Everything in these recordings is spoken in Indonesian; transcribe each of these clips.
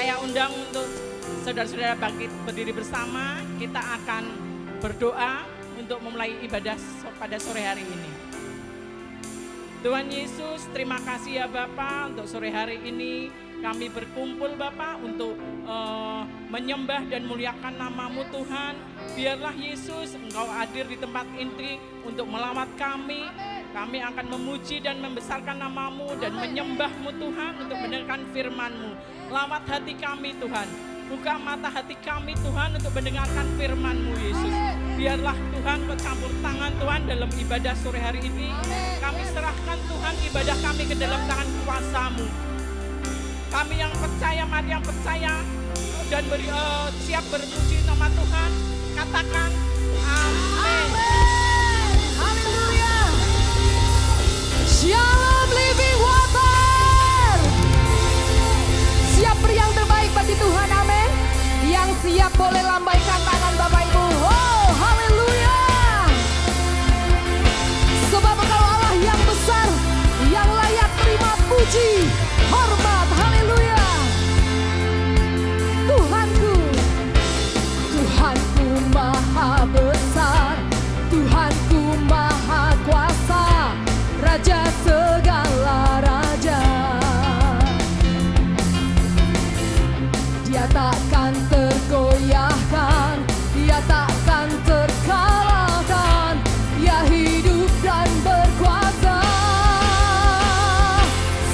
Saya undang untuk saudara-saudara bangkit berdiri bersama. Kita akan berdoa untuk memulai ibadah pada sore hari ini. Tuhan Yesus, terima kasih ya Bapa untuk sore hari ini. Kami berkumpul Bapa untuk menyembah dan muliakan nama-Mu Tuhan. Biarlah Yesus Engkau hadir di tempat ini untuk melawat kami. Kami akan memuji dan membesarkan nama-Mu dan menyembah-Mu Tuhan untuk mendengarkan firman-Mu. Lawat hati kami Tuhan. Buka mata hati kami Tuhan untuk mendengarkan firman-Mu Yesus. Biarlah Tuhan Kau campur tangan Tuhan dalam ibadah sore hari ini. Kami serahkan Tuhan ibadah kami ke dalam tangan kuasa-Mu. Kami yang percaya, mari yang percaya dan siap berpuji nama Tuhan. Katakan amin. Haleluya. Shalom Living Water. Siap beri yang terbaik bagi Tuhan, amin. Yang siap boleh lambaikan tangan Bapak Ibu. Oh, haleluya. Sebab Engkau Allah yang besar, yang layak terima puji, hormat, haleluya. Tuhanku, Tuhanku maha besar, Tuhanku maha kuasa, Raja segala raja. Dia takkan tergoyahkan, Dia takkan terkalahkan, Dia hidup dan berkuasa.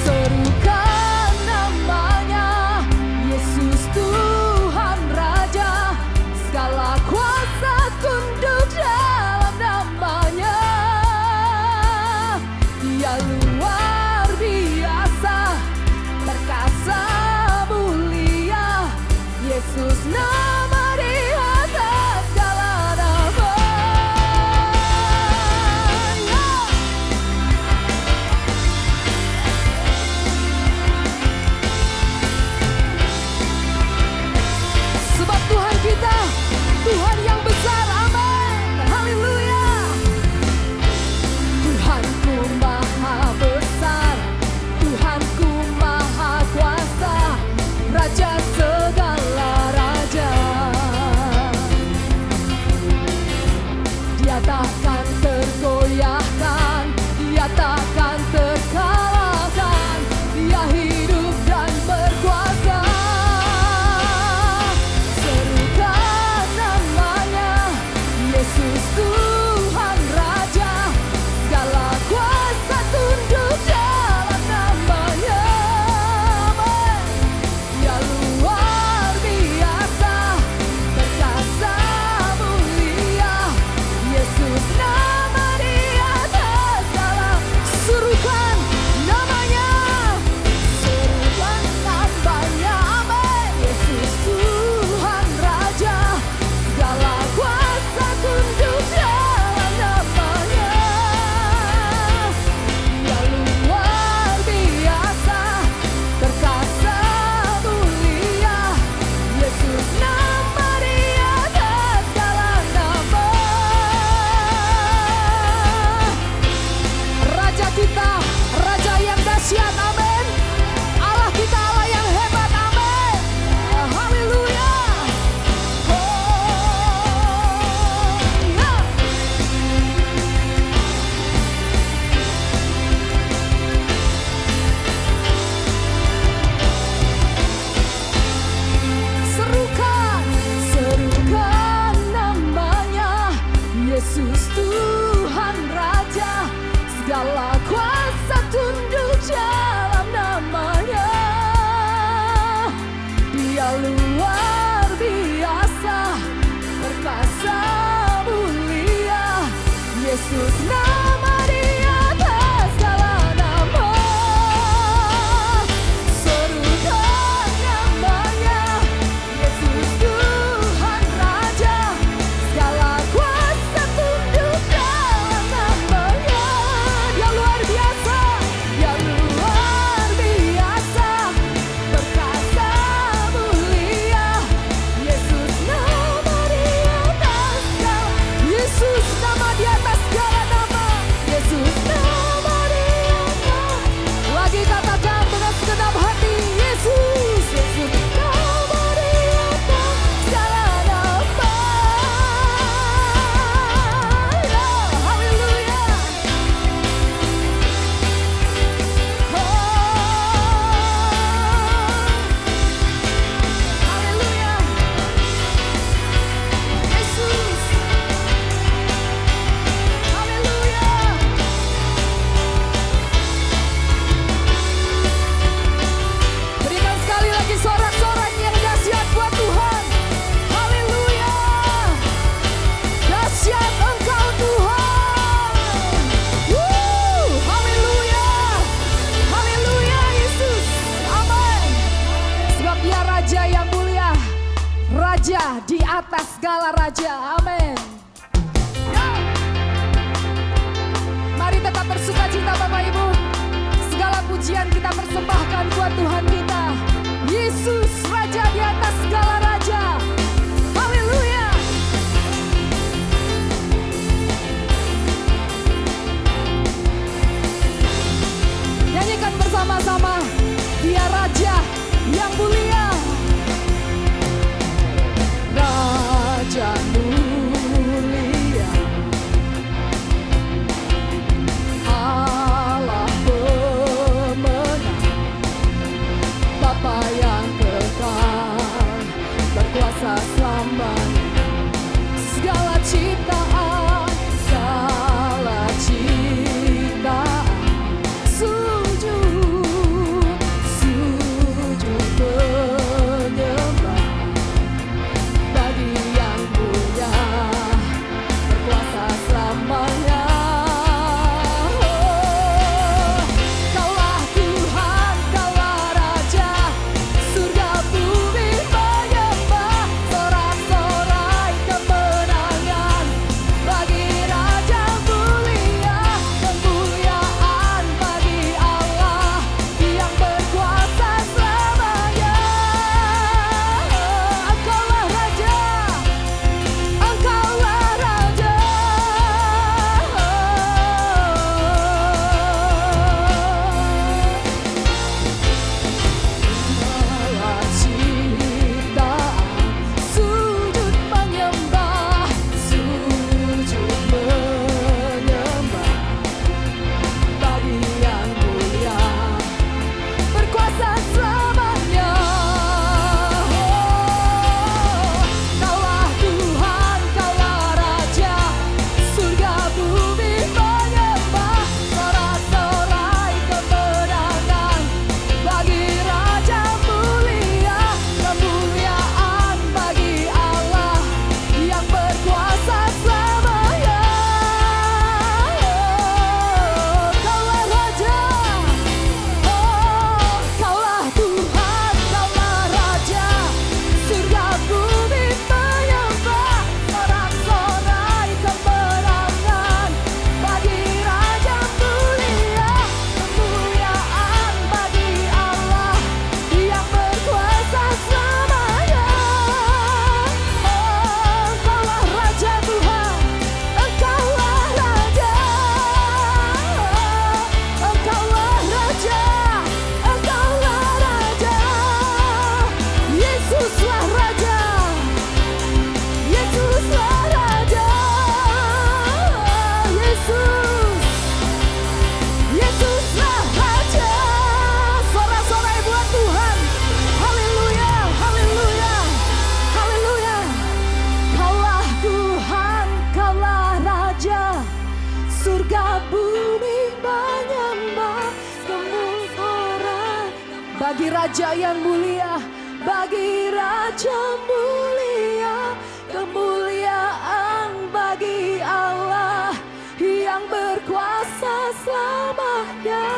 Serukan namanya, Yesus Tuhan Raja, segala kuasa tunduk dalam namanya. Dia luar biasa, perkasa mulia, Yesus nama di atas segala nama. Sebab Tuhan kita, Tuhan yang besar, amin, haleluya. Tuhanku maha besar, Tuhanku maha kuasa, Raja segala raja. Dia takkan tergoyahkan, Dia takkan terkalahkan, Dia hidup dan berkuasa. Serukan namanya, Yesus Tuhan Raja, segala kuasa tunduk dalam namanya. Dia luar biasa, perkasa mulia, Yesus nama di atas segala. Serukan namanya, serukan namanya, amin. Yesus Tuhan Raja, segala kuasa tunduk dalam namanya. Dia luar biasa, perkasa mulia, Yesus nama di atas segala nama. Raja kita, Raja yang dahsyat, amin. Allah kita, Allah yang hebat, amin. Haleluya. Oh, ya. Serukan, serukan namanya, Yesus Tuhan Raja, segala kuasa tunduk dalam namanya. Dia luar biasa, perkasa mulia, Yesus nama di atas segala nama. Serukan namanya, Yesus Tuhan Raja, segala kuasa tunduk dalam namanya. Dia luar biasa, Dia luar biasa, perkasa mulia, Yesus nama di atas segala. Yesus nama di atas segala nama. atas segala raja. Amin. Mari tetap bersuka cita Bapak Ibu. Segala pujian kita persembahkan buat Tuhan kita. Yesus Raja di atas segala raja. Haleluya. Nyanyikan bersama-sama. Dia Raja yang mulia. Raja mulia, Allah pemenang, Bapa yang kekal, berkuasa selamanya. Segala ciptaan, sujud penyembah bagi yang mulia, berkuasa selamanya. Kaulah Tuhan, Kaulah Raja, surga bumi menyembah, sorak-sorai kemenangan bagi Raja mulia, kemuliaan bagi Allah yang berkuasa selamanya. Engkaulah Raja, Engkaulah Raja. Segala ciptaan, sujud menyembah, bagi yang mulia, berkuasa selamanya. Kaulah Tuhan, Kaulah Raja, surga bumi menyembah, sorak-sorai kemenangan bagi Raja mulia, kemuliaan bagi Allah yang berkuasa selamanya. Kaulah Raja, Kaulah Tuhan, Kaulah Raja, surga bumi menyembah, sorak-sorai kemenangan bagi Raja mulia, kemuliaan bagi Allah yang berkuasa selamanya. Engkaulah Raja Tuhan, Engkaulah Raja, Engkaulah Raja, Engkaulah Raja. Yesuslah Raja, Yesuslah Raja. Yesuslah Raja. Sorak-sorai buat Tuhan. Haleluya, haleluya, haleluya. Kaulah Tuhan, Kaulah Raja, surga bumi menyembah, kemuliaan bagi Raja yang mulia, bagi Raja mulia, kemuliaan bagi Allah yang berkuasa selamanya.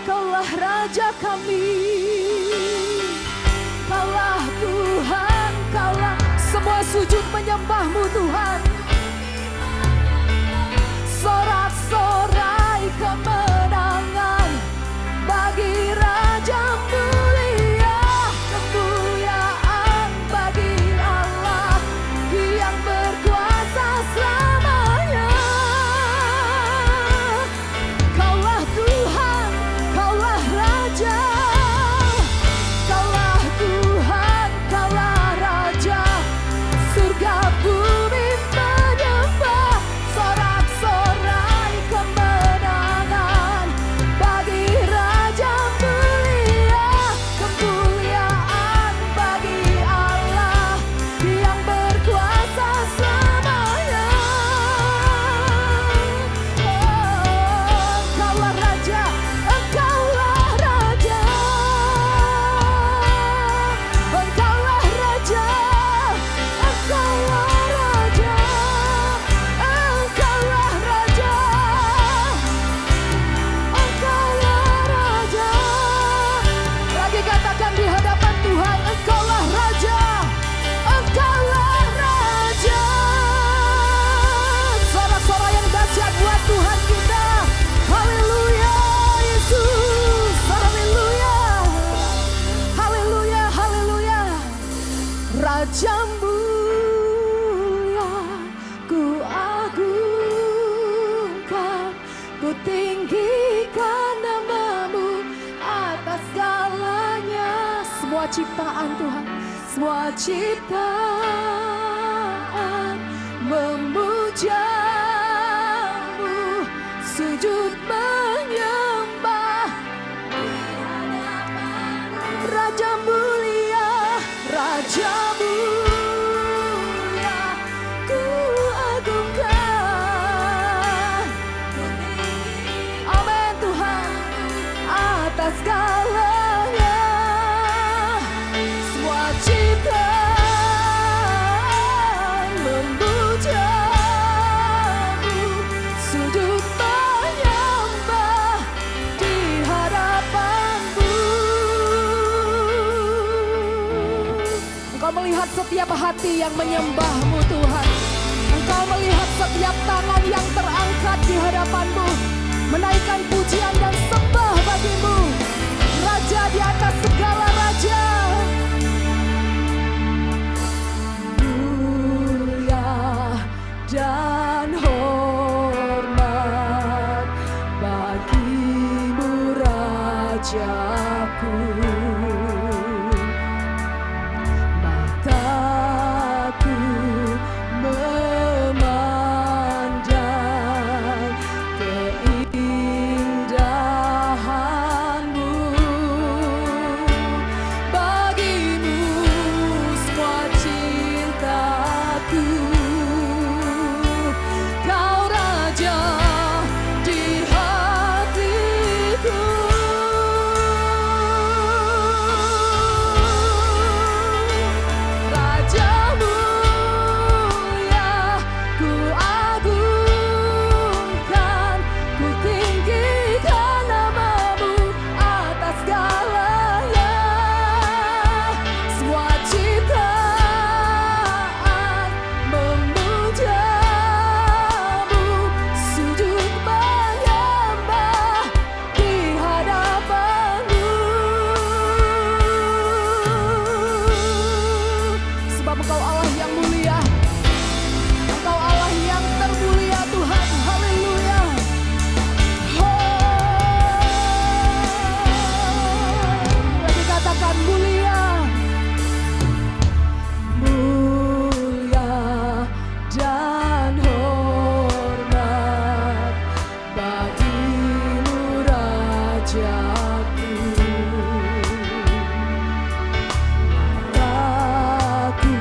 Kaulah Raja kami, Kaulah Tuhan, Kaulah. Semua sujud menyembah-Mu Tuhan. Sorak-sorai kemenangan bagi Raja mulia, kemuliaan bagi Allah yang berkuasa selamanya. Kaulah Tuhan, Kaulah Raja, Kaulah Tuhan, Kaulah Raja, surga bumi semua ciptaan Tuhan, semua ciptaan memuja-Mu, sujud menyembah di hadapan-Mu. Raja mulia, Raja mulia, ku agungkan. Amin Tuhan, atas segalanya, semua ciptaan memuja-Mu, sujud menyembah di hadapan-Mu. Engkau melihat setiap hati yang menyembah-Mu Tuhan. Engkau melihat setiap tangan yang terangkat di hadapan-Mu, menaikkan pujian dan sembah bagi-Mu, Raja di atas segala raja. Mulia dan hormat bagi-Mu, Rajaku. Mataku memandang keindahan-Mu. Bagi-Mu semua cintaku. Kau Raja di hatiku. Raja mulia, ku agungkan, ku tinggikan nama-Mu atas segalanya. Semua ciptaan memuja-Mu, sujud menyembah di hadapan-Mu. Sebab Engkau Allah yang mulia, Engkau Allah yang termulia Tuhan. Haleluya. Kami katakan mulia, mulia dan hormat bagi-Mu, Rajaku. Mataku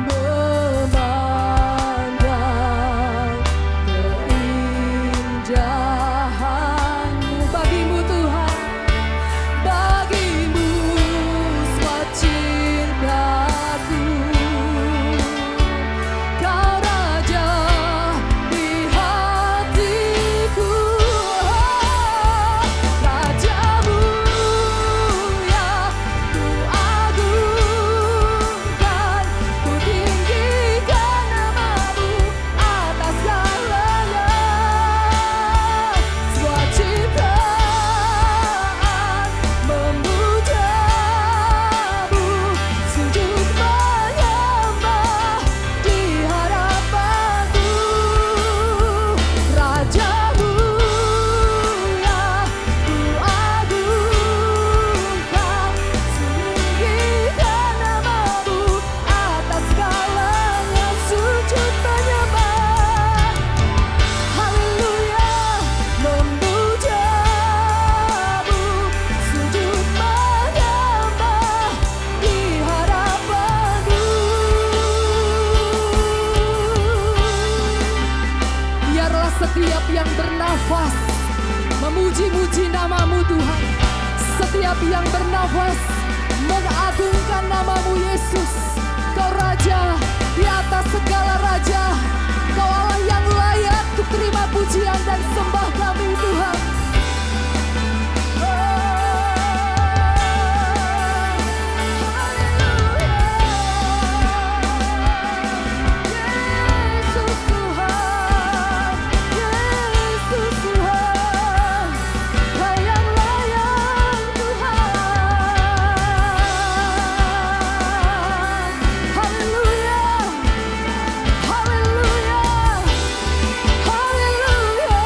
memandang keindahan-Mu. Bagi-Mu Tuhan, bagi-Mu semua cintaku. Kau Raja di hatiku. Raja mulia, ku agungkan, ku tinggikan nama-Mu atas segalanya. Semua ciptaan memuja-Mu, sujud menyembah di hadapan-Mu. Raja mulia, ku agungkan, tinggikan nama-Mu atas segalanya. Sujud menyembah, haleluya, memuja-Mu, sujud menyembah di hadapan-Mu. Biarlah setiap yang bernafas memuji-muji nama-Mu Tuhan. Setiap yang bernafas mengagungkan nama-Mu Yesus. Kau Raja di atas segala raja. Kau Allah yang layak untuk terima pujian dan sembah kami Tuhan. Yesus Tuhan, Yesus Tuhan, Kau yang layak Tuhan. Haleluya, haleluya, haleluya.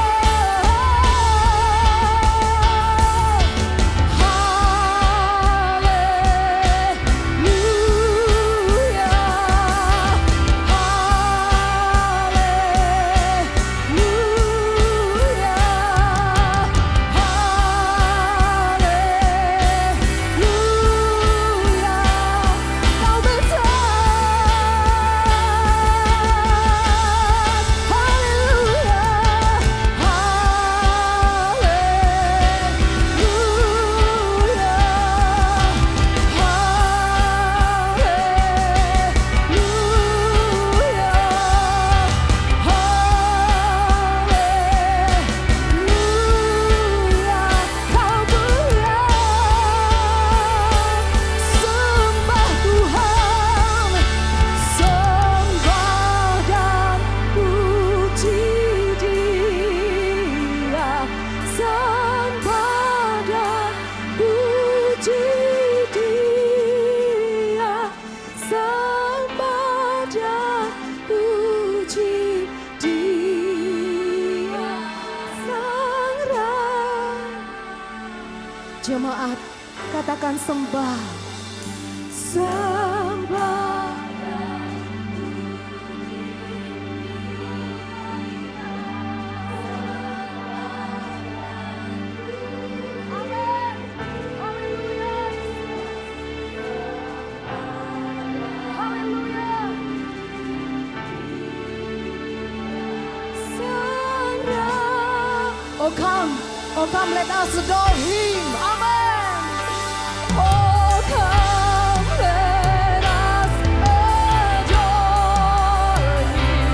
Jemaat, katakan sembah. Sembah. Oh come, let us adore Him. Amen. Oh come, let us adore Him.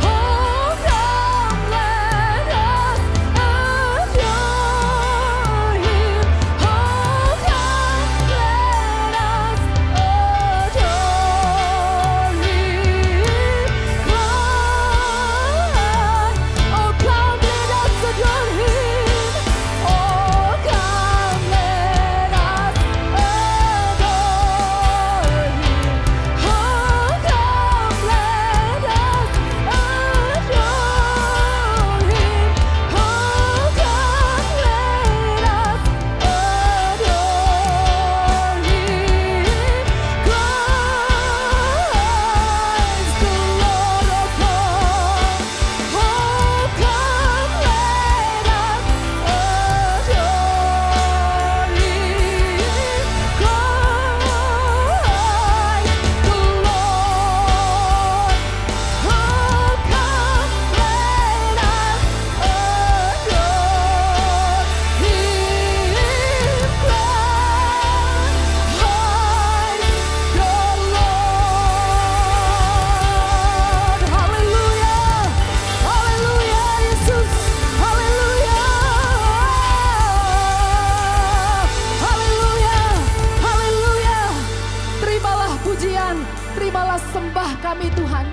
Oh come, let us adore Him. Oh come, let us adore Him. Oh come, let us adore Him. Terimalah sembah kami Tuhan.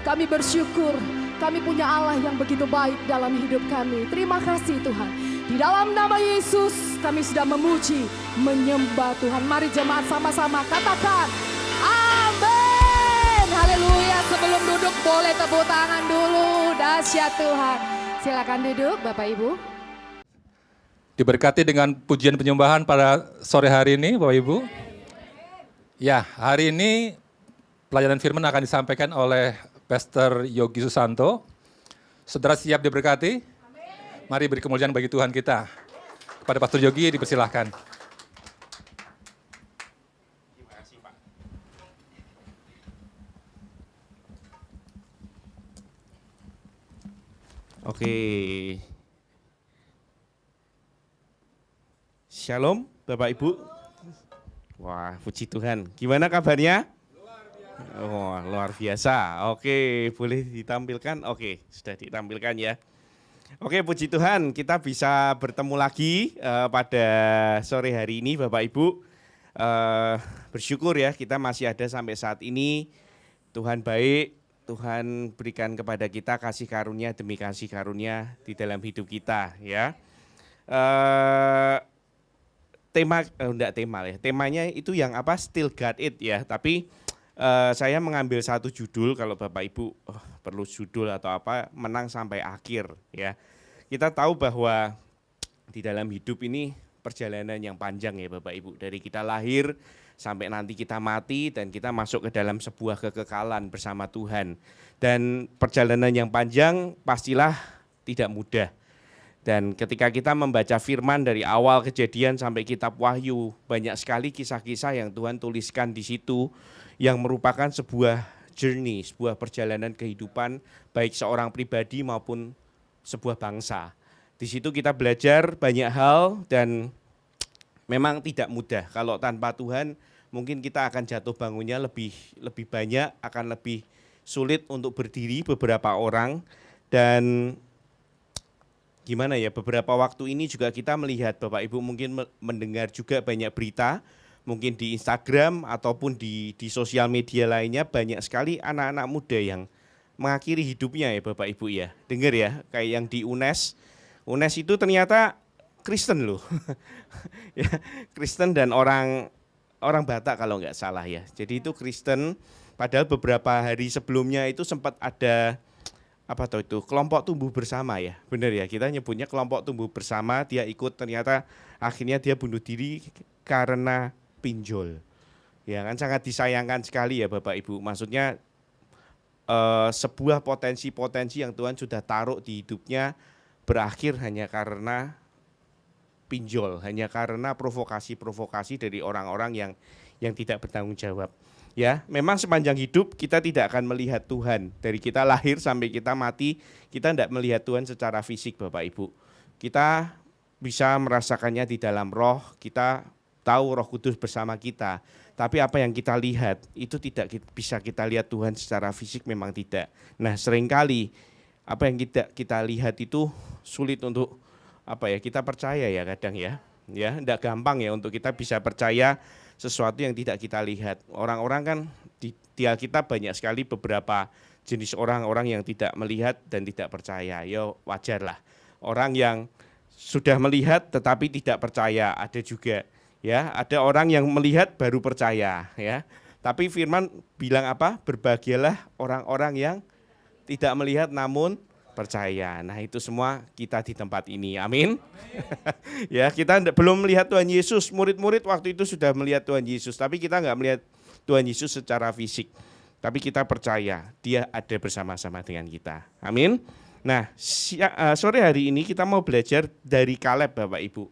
Kami bersyukur, kami punya Allah yang begitu baik dalam hidup kami. Terima kasih Tuhan. Di dalam nama Yesus kami sudah memuji, menyembah Tuhan. Mari jemaat sama-sama katakan amin. Haleluya. Sebelum duduk boleh tepuk tangan dulu. Dahsyat Tuhan. Silakan duduk Bapak Ibu. Diberkati dengan pujian penyembahan pada sore hari ini Bapak Ibu. Ya, hari ini pelayanan firman akan disampaikan oleh Pastor Yogi Susanto. Saudara siap diberkati? Amin. Mari beri kemuliaan bagi Tuhan kita. Kepada Pastor Yogi dipersilahkan. Terima kasih Pak. Oke. Shalom Bapak Ibu. Wah, puji Tuhan. Gimana kabarnya? Oh, luar biasa. Oke, boleh ditampilkan? Oke, sudah ditampilkan ya. Oke, puji Tuhan, kita bisa bertemu lagi pada sore hari ini Bapak Ibu. Bersyukur ya, kita masih ada sampai saat ini. Tuhan baik, Tuhan berikan kepada kita kasih karunia demi kasih karunia di dalam hidup kita ya. Temanya itu yang apa? Still Got It ya, tapi saya mengambil satu judul, kalau Bapak Ibu perlu judul atau apa, menang sampai akhir ya. Kita tahu bahwa di dalam hidup ini perjalanan yang panjang ya Bapak Ibu. Dari kita lahir sampai nanti kita mati dan kita masuk ke dalam sebuah kekekalan bersama Tuhan. Dan perjalanan yang panjang pastilah tidak mudah. Dan ketika kita membaca firman dari awal Kejadian sampai kitab Wahyu, banyak sekali kisah-kisah yang Tuhan tuliskan di situ, yang merupakan sebuah journey, sebuah perjalanan kehidupan baik seorang pribadi maupun sebuah bangsa. Di situ kita belajar banyak hal dan memang tidak mudah. Kalau tanpa Tuhan mungkin kita akan jatuh bangunnya lebih banyak, akan lebih sulit untuk berdiri beberapa orang. Dan gimana ya, beberapa waktu ini juga kita melihat Bapak Ibu mungkin mendengar juga banyak berita, mungkin di Instagram ataupun di sosial media lainnya, banyak sekali anak-anak muda yang mengakhiri hidupnya ya Bapak Ibu ya. Dengar ya, kayak yang di UNES itu ternyata Kristen loh. Ya, Kristen dan orang Batak kalau nggak salah ya. Jadi itu Kristen, padahal beberapa hari sebelumnya itu sempat ada apa tahu itu kelompok tumbuh bersama ya, benar ya, kita nyebutnya kelompok tumbuh bersama. Dia ikut, ternyata akhirnya dia bunuh diri karena pinjol. Ya kan, sangat disayangkan sekali ya Bapak Ibu. Maksudnya sebuah potensi-potensi yang Tuhan sudah taruh di hidupnya berakhir hanya karena pinjol, hanya karena provokasi-provokasi dari orang-orang yang tidak bertanggung jawab. Ya, memang sepanjang hidup kita tidak akan melihat Tuhan. Dari kita lahir sampai kita mati, kita tidak melihat Tuhan secara fisik Bapak Ibu. Kita bisa merasakannya di dalam roh, kita tahu Roh Kudus bersama kita. Tapi apa yang kita lihat itu tidak bisa kita lihat Tuhan secara fisik, memang tidak. Nah, seringkali apa yang kita lihat itu sulit untuk kita percaya ya kadang ya. Ya, tidak gampang ya untuk kita bisa percaya sesuatu yang tidak kita lihat. Orang-orang kan di Alkitab banyak sekali beberapa jenis orang-orang yang tidak melihat dan tidak percaya. Ya wajarlah. Orang yang sudah melihat tetapi tidak percaya ada juga. Ya, ada orang yang melihat baru percaya ya. Tapi firman bilang apa? Berbahagialah orang-orang yang tidak melihat namun percaya. Nah, itu semua kita di tempat ini. Amin. Ya, kita belum melihat Tuhan Yesus. Murid-murid waktu itu sudah melihat Tuhan Yesus, tapi kita enggak melihat Tuhan Yesus secara fisik. Tapi kita percaya Dia ada bersama-sama dengan kita. Amin. Nah, sore hari ini kita mau belajar dari Kaleb Bapak Ibu.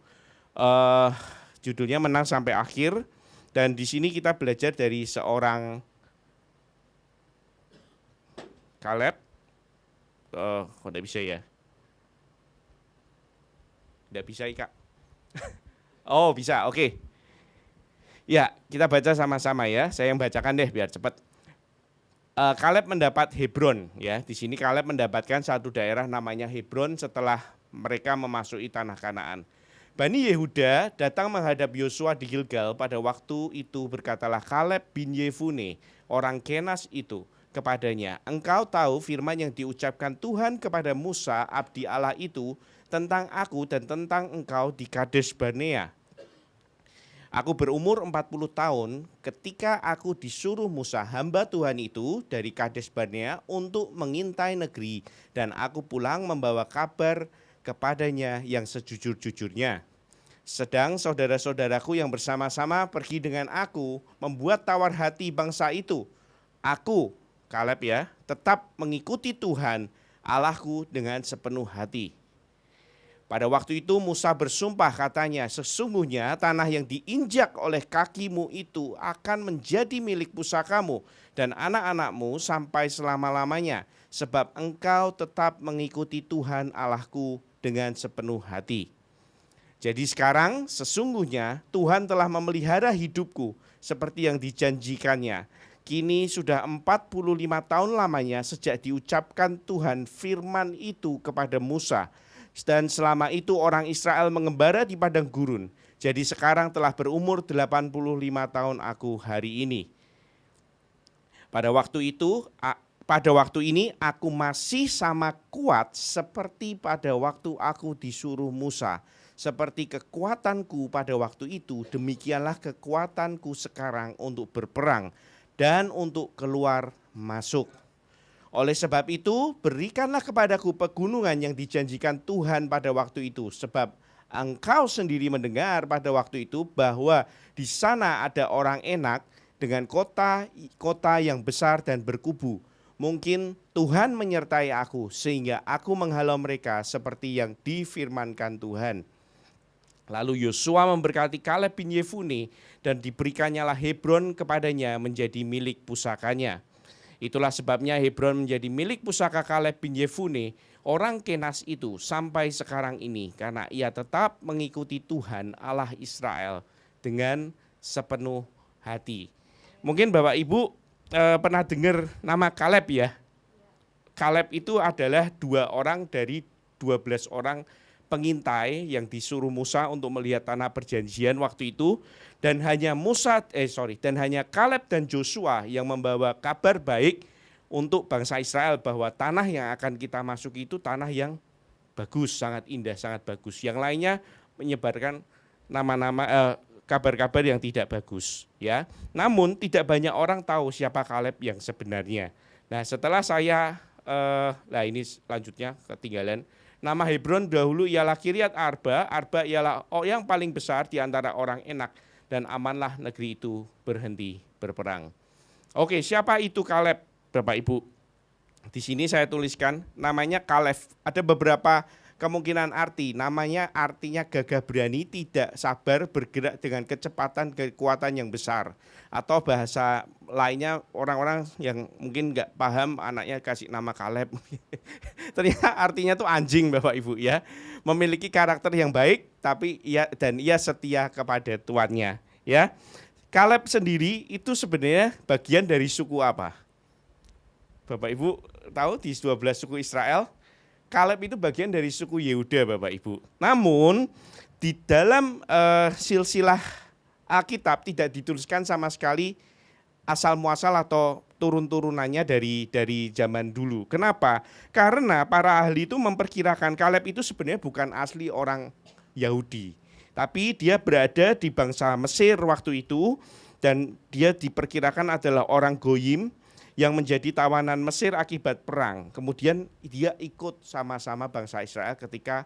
Judulnya Menang Sampai Akhir, dan di sini kita belajar dari seorang Kaleb. Kok tidak bisa ya? Tidak bisa ya Kak? Oh bisa, oke. Ya, kita baca sama-sama ya. Saya yang bacakan deh biar cepat. Kaleb mendapat Hebron ya. Di sini Kaleb mendapatkan satu daerah namanya Hebron setelah mereka memasuki tanah Kanaan. Bani Yehuda datang menghadap Yosua di Gilgal. Pada waktu itu berkatalah Kaleb bin Yefune, orang Kenas itu, kepadanya, engkau tahu firman yang diucapkan Tuhan kepada Musa abdi Allah itu tentang aku dan tentang engkau di Kades Barnea. Aku berumur 40 tahun ketika aku disuruh Musa hamba Tuhan itu dari Kades Barnea untuk mengintai negeri, dan aku pulang membawa kabar kepadanya yang sejujur-jujurnya. Sedang saudara-saudaraku yang bersama-sama pergi dengan aku membuat tawar hati bangsa itu. Aku, Kaleb ya, tetap mengikuti Tuhan Allahku dengan sepenuh hati. Pada waktu itu Musa bersumpah katanya, sesungguhnya tanah yang diinjak oleh kakimu itu akan menjadi milik pusakamu dan anak-anakmu sampai selama-lamanya, sebab engkau tetap mengikuti Tuhan Allahku dengan sepenuh hati. Jadi sekarang sesungguhnya Tuhan telah memelihara hidupku seperti yang dijanjikannya. Kini sudah 45 tahun lamanya sejak diucapkan Tuhan firman itu kepada Musa. Dan selama itu orang Israel mengembara di padang gurun. Jadi sekarang telah berumur 85 tahun aku hari ini. Pada waktu ini aku masih sama kuat seperti pada waktu aku disuruh Musa. Seperti kekuatanku pada waktu itu, demikianlah kekuatanku sekarang untuk berperang dan untuk keluar masuk. Oleh sebab itu, berikanlah kepadaku pegunungan yang dijanjikan Tuhan pada waktu itu. Sebab engkau sendiri mendengar pada waktu itu bahwa di sana ada orang Enak dengan kota yang besar dan berkubu. Mungkin Tuhan menyertai aku sehingga aku menghalau mereka seperti yang difirmankan Tuhan. Lalu Yosua memberkati Kaleb bin Yefune dan diberikannyalah Hebron kepadanya menjadi milik pusakanya. Itulah sebabnya Hebron menjadi milik pusaka Kaleb bin Yefune, orang Kenas itu sampai sekarang ini, karena ia tetap mengikuti Tuhan Allah Israel dengan sepenuh hati. Mungkin Bapak Ibu pernah dengar nama Kaleb ya. Kaleb itu adalah 2 orang dari 12 orang pengintai yang disuruh Musa untuk melihat tanah perjanjian waktu itu, dan hanya Kaleb dan Joshua yang membawa kabar baik untuk bangsa Israel bahwa tanah yang akan kita masuki itu tanah yang bagus, sangat indah, sangat bagus. Yang lainnya menyebarkan nama-nama kabar-kabar yang tidak bagus ya. Namun tidak banyak orang tahu siapa Kaleb yang sebenarnya. Nah, setelah saya Nah ini selanjutnya ketinggalan. Nama Hebron dahulu ialah Kiryat Arba. Arba ialah yang paling besar di antara orang Enak. Dan amanlah negeri itu berhenti berperang. Oke, siapa itu Kaleb, Bapak Ibu? Di sini saya tuliskan namanya Kaleb. Ada beberapa kemungkinan arti. Namanya artinya gagah berani, tidak sabar, bergerak dengan kecepatan, kekuatan yang besar. Atau bahasa lainnya orang-orang yang mungkin nggak paham anaknya kasih nama Kaleb. Ternyata artinya tuh anjing Bapak Ibu ya. Memiliki karakter yang baik tapi ia setia kepada tuannya ya. Kaleb sendiri itu sebenarnya bagian dari suku apa? Bapak Ibu tahu di 12 suku Israel, Kaleb itu bagian dari suku Yehuda Bapak Ibu. Namun di dalam silsilah Alkitab tidak dituliskan sama sekali asal muasal atau turun-turunannya dari zaman dulu. Kenapa? Karena para ahli itu memperkirakan Kaleb itu sebenarnya bukan asli orang Yahudi. Tapi dia berada di bangsa Mesir waktu itu dan dia diperkirakan adalah orang Goyim yang menjadi tawanan Mesir akibat perang. Kemudian dia ikut sama-sama bangsa Israel ketika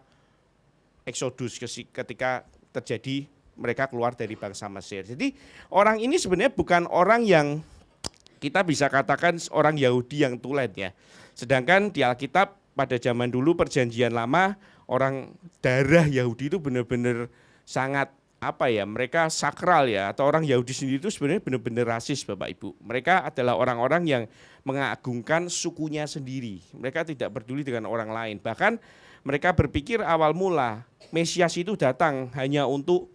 Exodus, ketika terjadi mereka keluar dari bangsa Mesir. Jadi orang ini sebenarnya bukan orang yang kita bisa katakan orang Yahudi yang tulen ya. Sedangkan di Alkitab pada zaman dulu perjanjian lama orang darah Yahudi itu benar-benar sangat mereka sakral ya, atau orang Yahudi sendiri itu sebenarnya benar-benar rasis Bapak Ibu. Mereka adalah orang-orang yang mengagungkan sukunya sendiri. Mereka tidak peduli dengan orang lain. Bahkan mereka berpikir awal mula Mesias itu datang hanya untuk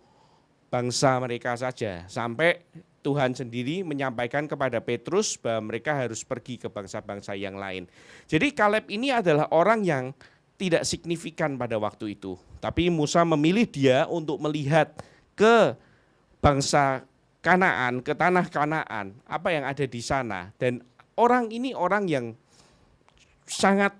bangsa mereka saja. Sampai Tuhan sendiri menyampaikan kepada Petrus bahwa mereka harus pergi ke bangsa-bangsa yang lain. Jadi Kaleb ini adalah orang yang tidak signifikan pada waktu itu. Tapi Musa memilih dia untuk melihat ke bangsa Kanaan, ke tanah Kanaan, apa yang ada di sana. Dan orang ini orang yang sangat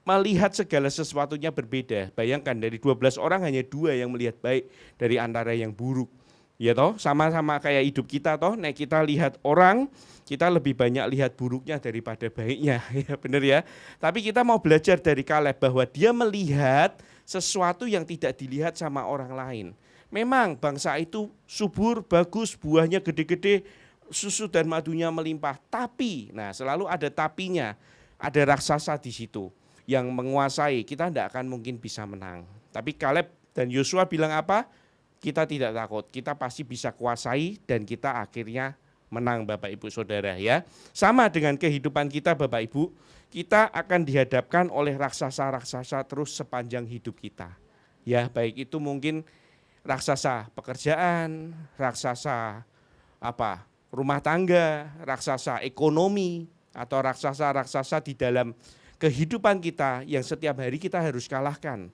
melihat segala sesuatunya berbeda. Bayangkan dari 12 orang hanya 2 yang melihat baik dari antara yang buruk. Ya toh, sama-sama kayak hidup kita toh, nek kita lihat orang, kita lebih banyak lihat buruknya daripada baiknya. Ya benar ya. Tapi kita mau belajar dari Kaleb bahwa dia melihat sesuatu yang tidak dilihat sama orang lain. Memang bangsa itu subur, bagus, buahnya gede-gede, susu dan madunya melimpah. Tapi, selalu ada tapinya, ada raksasa di situ yang menguasai, kita tidak akan mungkin bisa menang. Tapi Kaleb dan Yosua bilang apa? Kita tidak takut, kita pasti bisa kuasai dan kita akhirnya menang Bapak Ibu Saudara ya. Sama dengan kehidupan kita Bapak Ibu, kita akan dihadapkan oleh raksasa-raksasa terus sepanjang hidup kita. Ya, baik itu mungkin raksasa pekerjaan, raksasa rumah tangga, raksasa ekonomi, atau raksasa-raksasa di dalam kehidupan kita yang setiap hari kita harus kalahkan.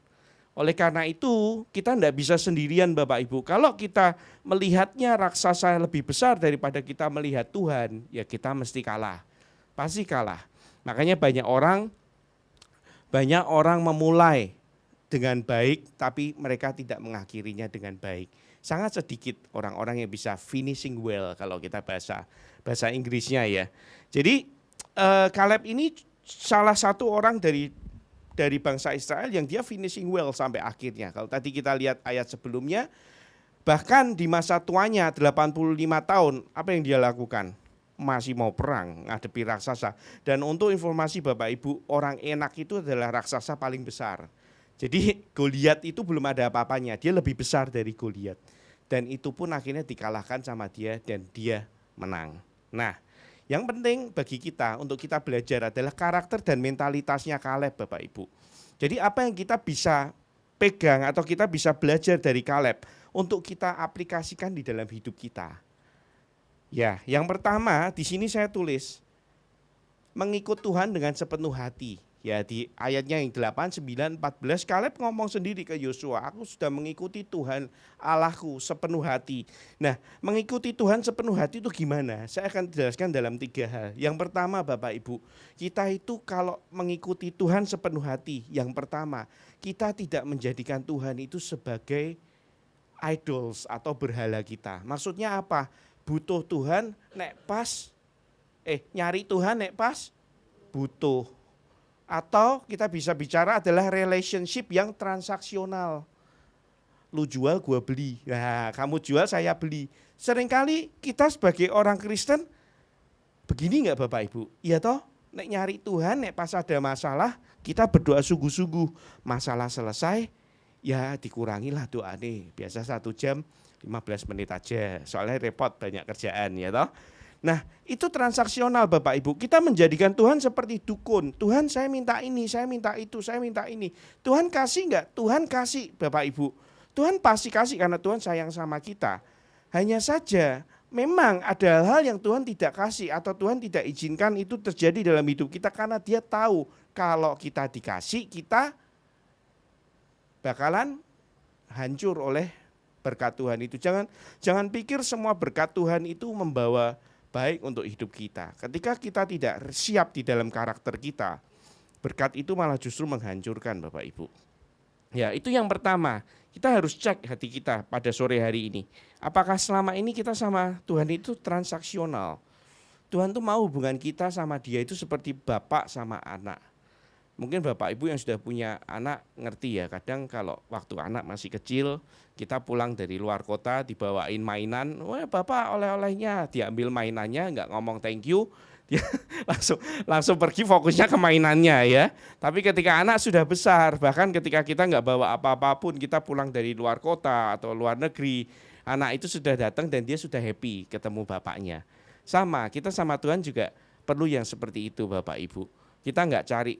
Oleh karena itu kita tidak bisa sendirian Bapak Ibu. Kalau kita melihatnya raksasa lebih besar daripada kita melihat Tuhan, ya kita mesti kalah. Pasti kalah. Makanya banyak orang memulai dengan baik tapi mereka tidak mengakhirinya dengan baik. Sangat sedikit orang-orang yang bisa finishing well kalau kita bahasa Inggrisnya ya. Jadi Kaleb ini salah satu orang dari bangsa Israel yang dia finishing well sampai akhirnya. Kalau tadi kita lihat ayat sebelumnya, bahkan di masa tuanya 85 tahun, apa yang dia lakukan? Masih mau perang, ngadepi raksasa. Dan untuk informasi Bapak Ibu, orang Enak itu adalah raksasa paling besar. Jadi Goliat itu belum ada apa-apanya, dia lebih besar dari Goliat. Dan itu pun akhirnya dikalahkan sama dia dan dia menang. Nah, yang penting bagi kita untuk kita belajar adalah karakter dan mentalitasnya Kaleb Bapak Ibu. Jadi apa yang kita bisa pegang atau kita bisa belajar dari Kaleb untuk kita aplikasikan di dalam hidup kita. Ya, yang pertama di sini saya tulis mengikut Tuhan dengan sepenuh hati. Ya di ayatnya yang 8, 9, 14 Kaleb ngomong sendiri ke Yosua, aku sudah mengikuti Tuhan Allahku sepenuh hati. Nah mengikuti Tuhan sepenuh hati itu gimana? Saya akan jelaskan dalam 3 hal. Yang pertama Bapak Ibu, kita itu kalau mengikuti Tuhan sepenuh hati, yang pertama kita tidak menjadikan Tuhan itu sebagai idols atau berhala kita. Maksudnya apa? Butuh Tuhan nek pas, nyari Tuhan nek pas butuh. Atau kita bisa bicara adalah relationship yang transaksional. Lu jual, gua beli. Nah, kamu jual, saya beli. Seringkali kita sebagai orang Kristen, begini enggak Bapak Ibu? Iya toh, nek nyari Tuhan, nek pas ada masalah, kita berdoa sungguh-sungguh. Masalah selesai, ya dikurangilah doa nih. Biasa 1 jam, 15 menit aja. Soalnya repot, banyak kerjaan ya toh. Nah, itu transaksional Bapak Ibu. Kita menjadikan Tuhan seperti dukun. Tuhan saya minta ini, saya minta itu, saya minta ini. Tuhan kasih enggak? Tuhan kasih Bapak Ibu. Tuhan pasti kasih karena Tuhan sayang sama kita. Hanya saja memang ada hal-hal yang Tuhan tidak kasih atau Tuhan tidak izinkan itu terjadi dalam hidup kita karena Dia tahu kalau kita dikasih, kita bakalan hancur oleh berkat Tuhan itu. Jangan pikir semua berkat Tuhan itu membawa baik untuk hidup kita. Ketika kita tidak siap di dalam karakter kita, berkat itu malah justru menghancurkan Bapak Ibu. Ya, itu yang pertama. Kita harus cek hati kita pada sore hari ini. Apakah selama ini kita sama Tuhan itu transaksional? Tuhan tuh mau hubungan kita sama Dia itu seperti bapak sama anak. Mungkin Bapak Ibu yang sudah punya anak ngerti ya, kadang kalau waktu anak masih kecil, kita pulang dari luar kota dibawain mainan, wah Bapak oleh-olehnya, diambil mainannya, nggak ngomong thank you, dia langsung pergi fokusnya ke mainannya ya. Tapi ketika anak sudah besar, bahkan ketika kita nggak bawa apa-apa pun, kita pulang dari luar kota atau luar negeri, anak itu sudah datang dan dia sudah happy ketemu bapaknya. Sama, kita sama Tuhan juga perlu yang seperti itu Bapak Ibu. Kita nggak cari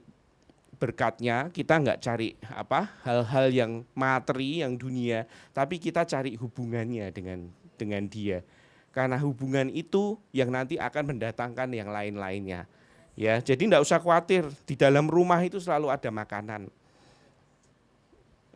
berkatnya, kita nggak cari hal-hal yang materi, yang dunia, tapi kita cari hubungannya dengan Dia. Karena hubungan itu yang nanti akan mendatangkan yang lain-lainnya. Ya, jadi enggak usah khawatir, di dalam rumah itu selalu ada makanan.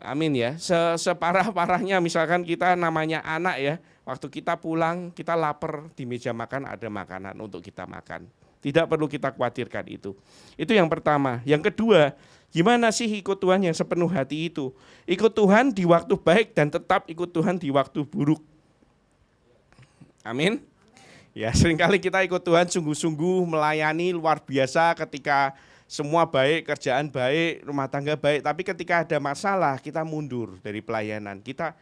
Amin ya. Separah-parahnya misalkan kita namanya anak ya, waktu kita pulang, kita lapar, di meja makan ada makanan untuk kita makan. Tidak perlu kita khawatirkan itu. Itu yang pertama. Yang kedua, gimana sih ikut Tuhan yang sepenuh hati itu? Ikut Tuhan di waktu baik dan tetap ikut Tuhan di waktu buruk. Amin. Ya, seringkali kita ikut Tuhan sungguh-sungguh melayani luar biasa ketika semua baik, kerjaan baik, rumah tangga baik. Tapi ketika ada masalah, kita mundur dari pelayanan. Kita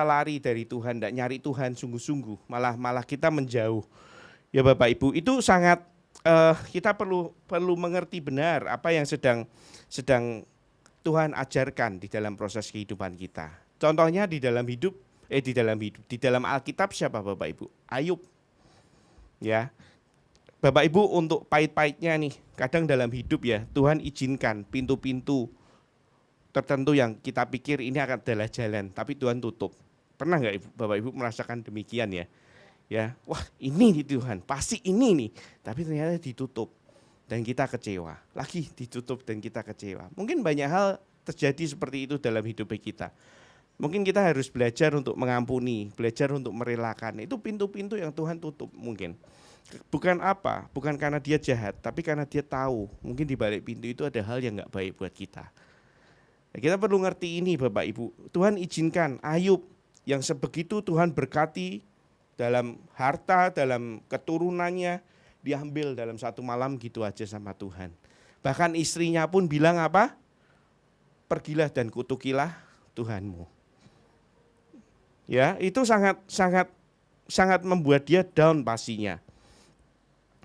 lari dari Tuhan, tidak nyari Tuhan sungguh-sungguh. Malah kita menjauh. Ya Bapak Ibu, itu sangat kita perlu mengerti benar apa yang sedang Tuhan ajarkan di dalam proses kehidupan kita. Contohnya di dalam Alkitab siapa Bapak Ibu? Ayub. Ya. Bapak Ibu untuk pahit-pahitnya nih, kadang dalam hidup ya, Tuhan izinkan pintu-pintu tertentu yang kita pikir ini akan adalah jalan, tapi Tuhan tutup. Pernah enggak Bapak Ibu merasakan demikian ya? Ya, wah ini nih Tuhan, pasti ini nih, tapi ternyata ditutup dan kita kecewa, lagi ditutup dan kita kecewa. Mungkin banyak hal terjadi seperti itu dalam hidup kita. Mungkin kita harus belajar untuk mengampuni, belajar untuk merelakan. Itu pintu-pintu yang Tuhan tutup mungkin. Bukan karena Dia jahat, tapi karena Dia tahu mungkin di balik pintu itu ada hal yang enggak baik buat kita. Ya, kita perlu ngerti ini Bapak Ibu. Tuhan izinkan Ayub yang sebegitu Tuhan berkati dalam harta, dalam keturunannya, diambil dalam satu malam gitu aja sama Tuhan. Bahkan istrinya pun bilang apa? Pergilah dan kutukilah Tuhanmu. Ya, itu sangat membuat dia down pastinya.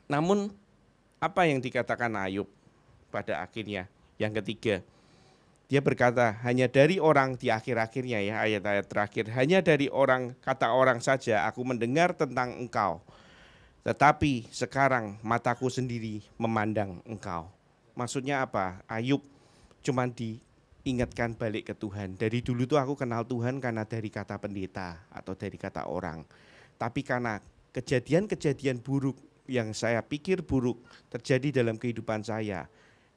Namun apa yang dikatakan Ayub pada akhirnya? Yang ketiga, dia berkata, hanya dari orang di akhir-akhirnya ya, ayat-ayat terakhir, hanya dari orang, kata orang saja aku mendengar tentang engkau. Tetapi sekarang mataku sendiri memandang engkau. Maksudnya apa? Ayub cuma diingatkan balik ke Tuhan. Dari dulu tuh aku kenal Tuhan karena dari kata pendeta atau dari kata orang. Tapi karena kejadian-kejadian buruk yang saya pikir buruk terjadi dalam kehidupan saya,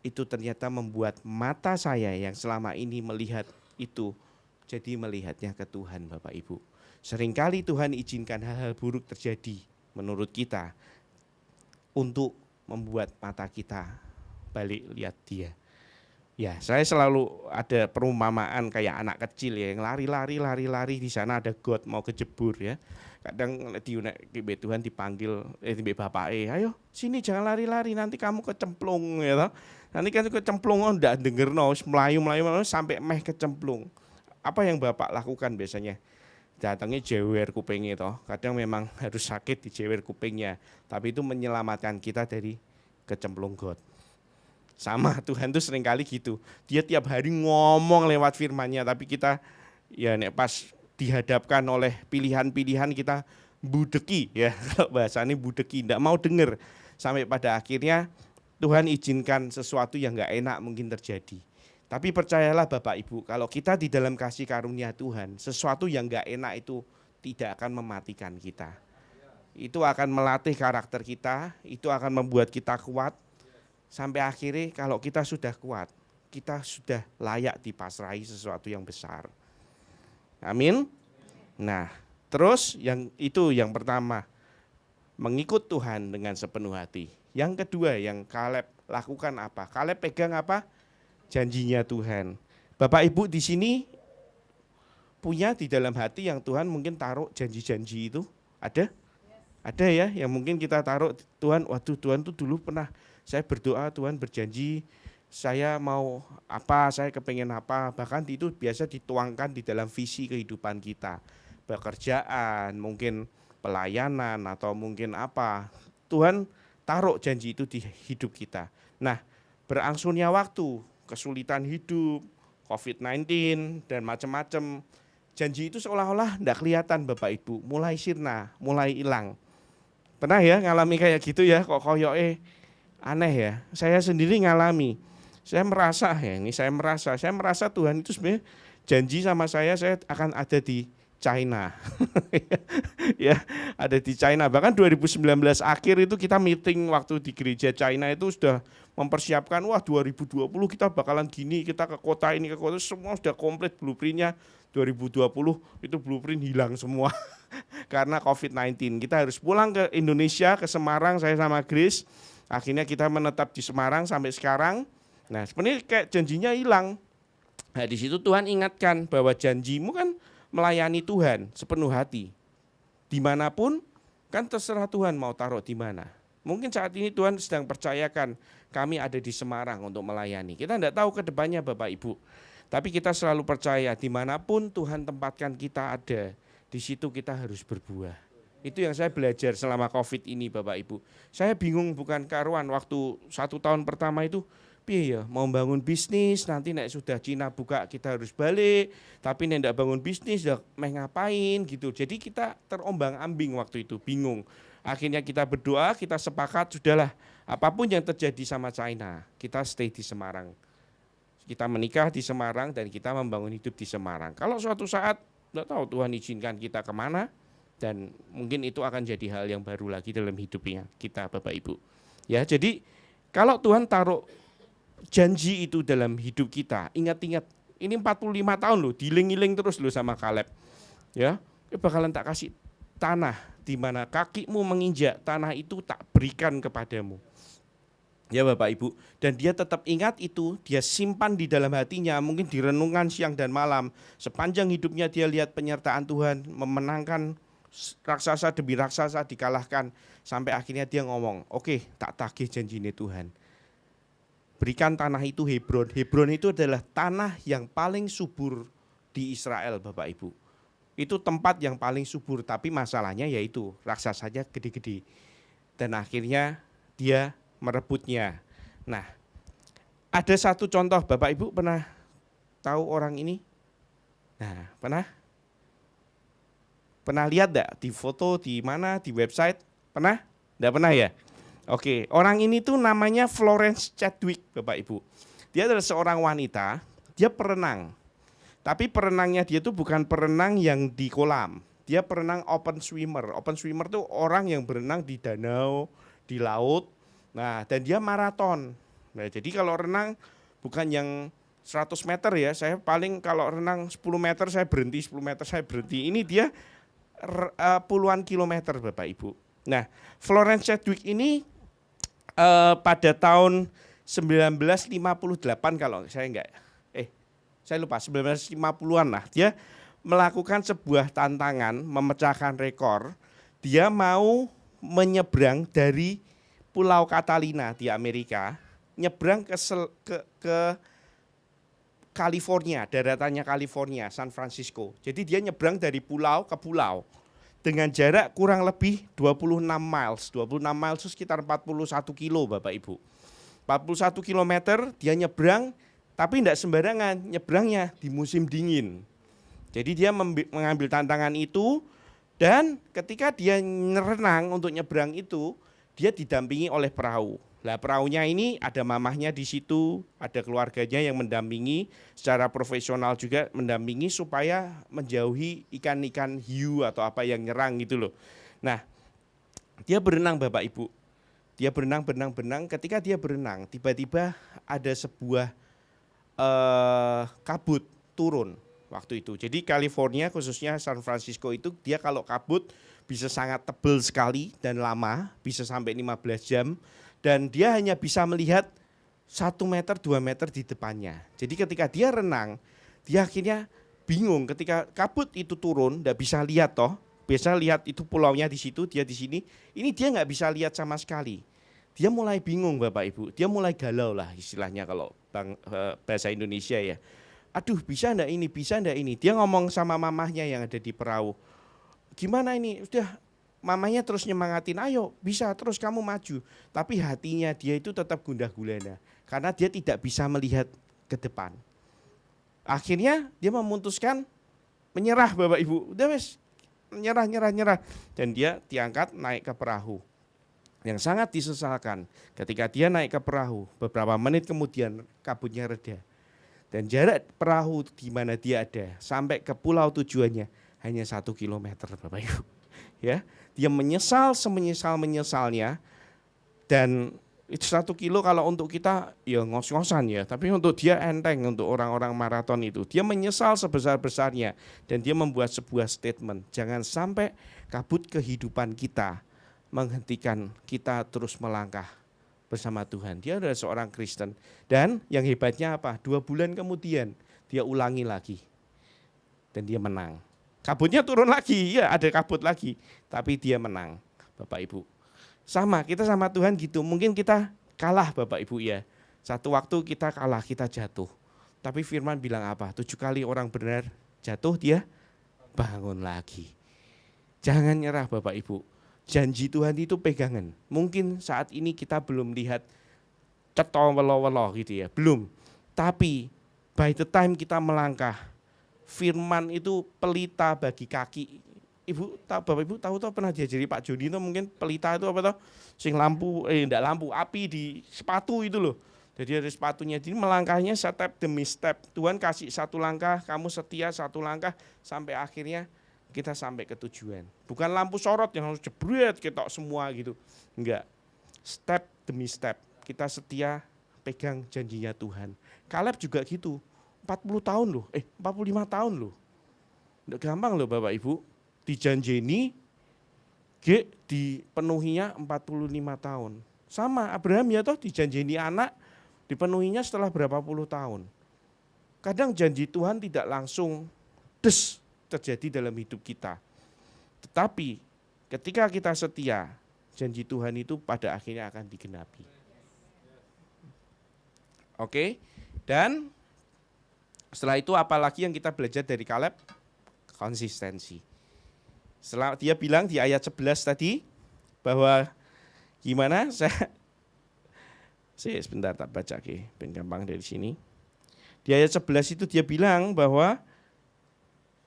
itu ternyata membuat mata saya yang selama ini melihat itu jadi melihatnya ke Tuhan Bapak Ibu. Seringkali Tuhan izinkan hal-hal buruk terjadi menurut kita untuk membuat mata kita balik lihat Dia. Ya, saya selalu ada perumpamaan kayak anak kecil ya, yang lari di sana ada got mau kejebur ya. Kadang di Tuhan dipanggil di bapak ayo sini jangan lari-lari nanti kamu kecemplung ya toh. Nanti kan kecemplung ndak denger melayu sampai meh kecemplung. Apa yang bapak lakukan biasanya? Datangnya jewer kupingnya toh. Kadang memang harus sakit di jewer kupingnya, tapi itu menyelamatkan kita dari kecemplung got. Sama Tuhan tuh seringkali gitu. Dia tiap hari ngomong lewat firman-Nya, tapi kita ya nek pas dihadapkan oleh pilihan-pilihan kita budeki ya. Kalau bahasanya budeki, enggak mau denger. Sampai pada akhirnya Tuhan izinkan sesuatu yang enggak enak mungkin terjadi. Tapi percayalah Bapak Ibu, kalau kita di dalam kasih karunia Tuhan, sesuatu yang enggak enak itu tidak akan mematikan kita. Itu akan melatih karakter kita, itu akan membuat kita kuat. Sampai akhirnya kalau kita sudah kuat, kita sudah layak dipasrahi sesuatu yang besar. Amin. Nah, terus yang pertama, mengikut Tuhan dengan sepenuh hati. Yang kedua yang Kaleb lakukan apa? Kaleb pegang apa? Janjinya Tuhan. Bapak Ibu di sini punya di dalam hati yang Tuhan mungkin taruh janji-janji itu? Ada? Ada ya, yang mungkin kita taruh Tuhan, waduh Tuhan tuh dulu pernah saya berdoa, Tuhan berjanji, saya mau apa, saya kepengen apa, bahkan itu biasa dituangkan di dalam visi kehidupan kita. Pekerjaan, mungkin pelayanan, atau mungkin apa. Tuhan taruh janji itu di hidup kita. Nah, berangsurnya waktu, kesulitan hidup, COVID-19, dan macam-macam, janji itu seolah-olah tidak kelihatan Bapak Ibu, mulai sirna, mulai hilang. Pernah ya ngalami kayak gitu ya, kok koyoke aneh ya, saya sendiri ngalami. Saya merasa Tuhan itu sebenarnya janji sama saya akan ada di China. Ya, ada di China. Bahkan 2019 akhir itu kita meeting waktu di gereja China itu sudah mempersiapkan, wah 2020 kita bakalan gini, kita ke kota ini, ke kota, semua sudah komplit blueprint-nya. 2020 itu blueprint hilang semua karena COVID-19. Kita harus pulang ke Indonesia, ke Semarang, saya sama Grace. Akhirnya kita menetap di Semarang sampai sekarang. Nah, sebenarnya kayak janjinya hilang. Nah, di situ Tuhan ingatkan bahwa janjimu kan melayani Tuhan sepenuh hati. Dimanapun kan terserah Tuhan mau taruh di mana. Mungkin saat ini Tuhan sedang percayakan kami ada di Semarang untuk melayani. Kita tidak tahu ke depannya Bapak Ibu. Tapi kita selalu percaya dimanapun Tuhan tempatkan kita ada, di situ kita harus berbuah. Itu yang saya belajar selama COVID ini Bapak Ibu. Saya bingung bukan karuan waktu 1 tahun pertama itu, piye ya mau bangun bisnis, nanti nek sudah Cina buka kita harus balik, tapi nek ndak bangun bisnis udah ngapain gitu. Jadi kita terombang-ambing waktu itu, bingung. Akhirnya kita berdoa, kita sepakat sudahlah apapun yang terjadi sama China, kita stay di Semarang. Kita menikah di Semarang dan kita membangun hidup di Semarang. Kalau suatu saat nggak tahu Tuhan izinkan kita kemana, dan mungkin itu akan jadi hal yang baru lagi dalam hidupnya kita Bapak Ibu. Ya, jadi kalau Tuhan taruh janji itu dalam hidup kita, ingat-ingat ini 45 tahun loh, diiling-iling terus loh sama Kaleb. Ya, bakalan tak kasih tanah di mana kakimu menginjak, tanah itu tak berikan kepadamu. Ya Bapak Ibu, dan dia tetap ingat itu, dia simpan di dalam hatinya, mungkin direnungkan siang dan malam. Sepanjang hidupnya dia lihat penyertaan Tuhan, memenangkan raksasa demi raksasa, dikalahkan. Sampai akhirnya dia ngomong, oke, tak tagih janjinya Tuhan. Berikan tanah itu Hebron. Hebron itu adalah tanah yang paling subur di Israel Bapak Ibu. Itu tempat yang paling subur, tapi masalahnya yaitu raksasanya gede-gede. Dan akhirnya dia merebutnya. Nah, ada satu contoh, Bapak Ibu pernah tahu orang ini? Nah, pernah lihat enggak di foto di mana, di website? Pernah? Enggak pernah ya? Oke, orang ini tuh namanya Florence Chadwick, Bapak Ibu. Dia adalah seorang wanita, dia perenang. Tapi perenangnya dia tuh bukan perenang yang di kolam. Dia perenang open swimmer. Open swimmer tuh orang yang berenang di danau, di laut. Nah, dan dia maraton. Nah, jadi kalau renang bukan yang 100 meter ya, saya paling kalau renang 10 meter saya berhenti, 10 meter saya berhenti. Ini dia puluhan kilometer Bapak Ibu. Nah, Florence Chadwick ini pada tahun 1958 kalau saya lupa 1950-an lah. Dia melakukan sebuah tantangan, memecahkan rekor. Dia mau menyeberang dari Pulau Catalina di Amerika, nyebrang ke California, daratannya California, San Francisco. Jadi dia nyebrang dari pulau ke pulau dengan jarak kurang lebih 26 miles. 26 miles itu sekitar 41 kilo Bapak Ibu. 41 kilometer dia nyebrang, tapi tidak sembarangan, nyebrangnya di musim dingin. Jadi dia mengambil tantangan itu, dan ketika dia renang untuk nyebrang itu, dia didampingi oleh perahu. Nah, perahunya ini ada mamahnya di situ, ada keluarganya yang mendampingi, secara profesional juga mendampingi supaya menjauhi ikan-ikan hiu atau apa yang nyerang gitu loh. Nah, dia berenang Bapak Ibu. Dia berenang, ketika dia berenang, tiba-tiba ada sebuah kabut turun waktu itu. Jadi California khususnya San Francisco itu dia kalau kabut bisa sangat tebal sekali dan lama, bisa sampai 15 jam. Dan dia hanya bisa melihat 1 meter, 2 meter di depannya. Jadi ketika dia renang, dia akhirnya bingung ketika kabut itu turun, tidak bisa lihat toh. Biasa lihat itu pulaunya di situ, dia di sini. Ini dia nggak bisa lihat sama sekali. Dia mulai bingung Bapak Ibu, dia mulai galau lah istilahnya kalau bahasa Indonesia ya. Aduh bisa enggak ini, bisa enggak ini. Dia ngomong sama mamahnya yang ada di perahu. Gimana ini, udah mamanya terus nyemangatin, ayo bisa terus kamu maju. Tapi hatinya dia itu tetap gundah gulana. Karena dia tidak bisa melihat ke depan. Akhirnya dia memutuskan menyerah Bapak Ibu. Udah wes, nyerah. Dan dia diangkat naik ke perahu. Yang sangat disesalkan ketika dia naik ke perahu, beberapa menit kemudian kabutnya reda. Dan jarak perahu di mana dia ada sampai ke pulau tujuannya hanya 1 kilometer Bapak Ibu. Ya, dia menyesal semenyesal-menyesalnya, dan itu 1 kilo kalau untuk kita ya ngos-ngosan ya, tapi untuk dia enteng, untuk orang-orang maraton itu. Dia menyesal sebesar-besarnya dan dia membuat sebuah statement, jangan sampai kabut kehidupan kita menghentikan kita terus melangkah bersama Tuhan. Dia adalah seorang Kristen, dan yang hebatnya apa? 2 bulan kemudian dia ulangi lagi dan dia menang. Kabutnya turun lagi, ya ada kabut lagi, tapi dia menang Bapak Ibu. Sama, kita sama Tuhan gitu, mungkin kita kalah Bapak Ibu ya. Satu waktu kita kalah, kita jatuh. Tapi firman bilang apa? 7 kali orang benar jatuh, dia bangun lagi. Jangan nyerah Bapak Ibu. Janji Tuhan itu pegangan. Mungkin saat ini kita belum lihat cetol welo-welo gitu ya, belum. Tapi by the time kita melangkah, firman itu pelita bagi kaki. Bapak Ibu tahu pernah diajari Pak Joni itu mungkin pelita itu apa toh? Sing lampu, enggak lampu, api di sepatu itu loh. Jadi ada sepatunya, jadi melangkahnya step demi step. Tuhan kasih 1 langkah, kamu setia 1 langkah sampai akhirnya kita sampai ke tujuan. Bukan lampu sorot yang harus jebret kita semua gitu. Enggak. Step demi step. Kita setia pegang janjinya Tuhan. Kaleb juga gitu. 40 tahun loh. 45 tahun loh. Enggak gampang loh Bapak Ibu. Dijanjeni dipenuhinya 45 tahun. Sama Abraham ya toh, dijanjeni anak, dipenuhinya setelah berapa puluh tahun. Kadang janji Tuhan tidak langsung terjadi dalam hidup kita. Tetapi ketika kita setia, janji Tuhan itu pada akhirnya akan digenapi. Oke, dan setelah itu apalagi yang kita belajar dari Kaleb? Konsistensi. Setelah dia bilang di ayat 11 tadi, bahwa gimana, saya sebentar tak baca ben gampang dari sini. Di ayat 11 itu dia bilang bahwa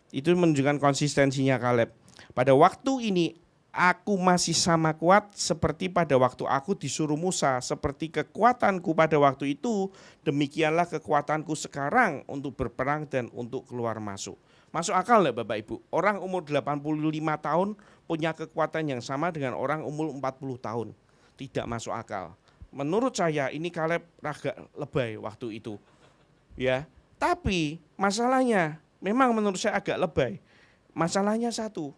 itu menunjukkan konsistensinya Kaleb. Pada waktu ini aku masih sama kuat seperti pada waktu aku disuruh Musa, seperti kekuatanku pada waktu itu, demikianlah kekuatanku sekarang untuk berperang dan untuk keluar masuk. Masuk akal enggak Bapak Ibu? Orang umur 85 tahun punya kekuatan yang sama dengan orang umur 40 tahun. Tidak masuk akal. Menurut saya ini Kaleb agak lebay waktu itu. Ya, tapi masalahnya memang menurut saya agak lebay. Masalahnya satu,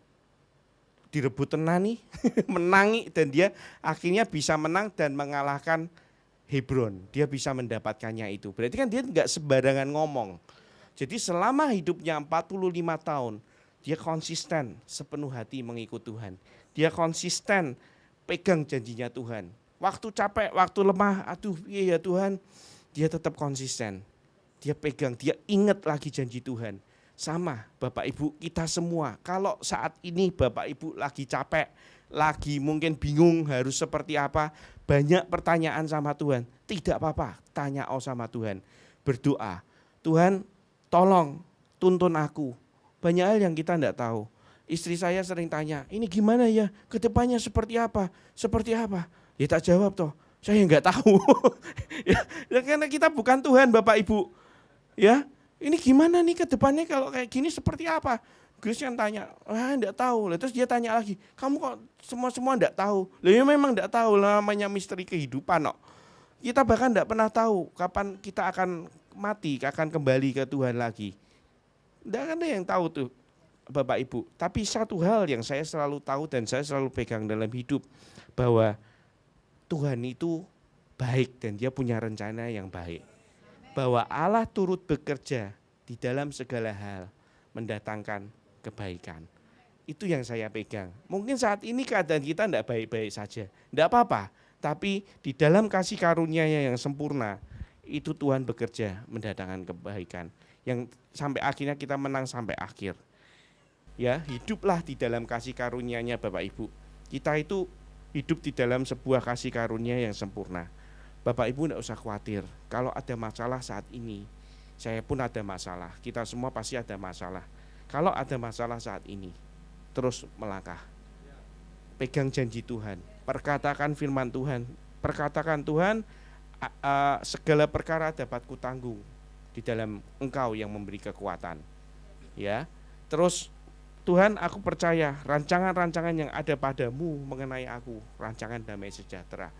direbut tenani, menangi, dan dia akhirnya bisa menang dan mengalahkan Hebron, dia bisa mendapatkannya itu. Berarti kan dia nggak sembarangan ngomong. Jadi selama hidupnya 45 tahun, dia konsisten sepenuh hati mengikut Tuhan. Dia konsisten pegang janjinya Tuhan. Waktu capek, waktu lemah, aduh iya ya Tuhan, dia tetap konsisten. Dia pegang, dia ingat lagi janji Tuhan. Sama Bapak Ibu kita semua, kalau saat ini Bapak Ibu lagi capek, lagi mungkin bingung harus seperti apa, banyak pertanyaan sama Tuhan, tidak apa-apa, tanya sama Tuhan, berdoa, Tuhan tolong tuntun aku, banyak hal yang kita enggak tahu. Istri saya sering tanya, ini gimana ya, ke depannya seperti apa, ya tak jawab toh, saya enggak tahu. Ya, karena kita bukan Tuhan Bapak Ibu, ya. Ini gimana nih ke depannya kalau kayak gini seperti apa? Gus yang tanya, enggak tahu. Terus dia tanya lagi, kamu kok semua enggak tahu? Lah ya memang enggak tahu, namanya misteri kehidupan kok. Kita bahkan enggak pernah tahu kapan kita akan mati, akan kembali ke Tuhan lagi. Enggak ada yang tahu tuh Bapak Ibu. Tapi satu hal yang saya selalu tahu dan saya selalu pegang dalam hidup, bahwa Tuhan itu baik dan dia punya rencana yang baik. Bahwa Allah turut bekerja di dalam segala hal mendatangkan kebaikan. Itu yang saya pegang. Mungkin saat ini keadaan kita tidak baik-baik saja, tidak apa-apa. Tapi di dalam kasih karunia-Nya yang sempurna, itu Tuhan bekerja mendatangkan kebaikan. Yang sampai akhirnya kita menang sampai akhir. Ya, hiduplah di dalam kasih karunia-Nya Bapak Ibu. Kita itu hidup di dalam sebuah kasih karunia yang sempurna. Bapak Ibu tidak usah khawatir, kalau ada masalah saat ini, saya pun ada masalah, kita semua pasti ada masalah. Kalau ada masalah saat ini, terus melangkah. Pegang janji Tuhan, perkatakan firman Tuhan, perkatakan Tuhan, segala perkara dapat kutanggung di dalam Engkau yang memberi kekuatan. Ya, terus Tuhan, aku percaya rancangan-rancangan yang ada padamu mengenai aku, rancangan damai sejahtera,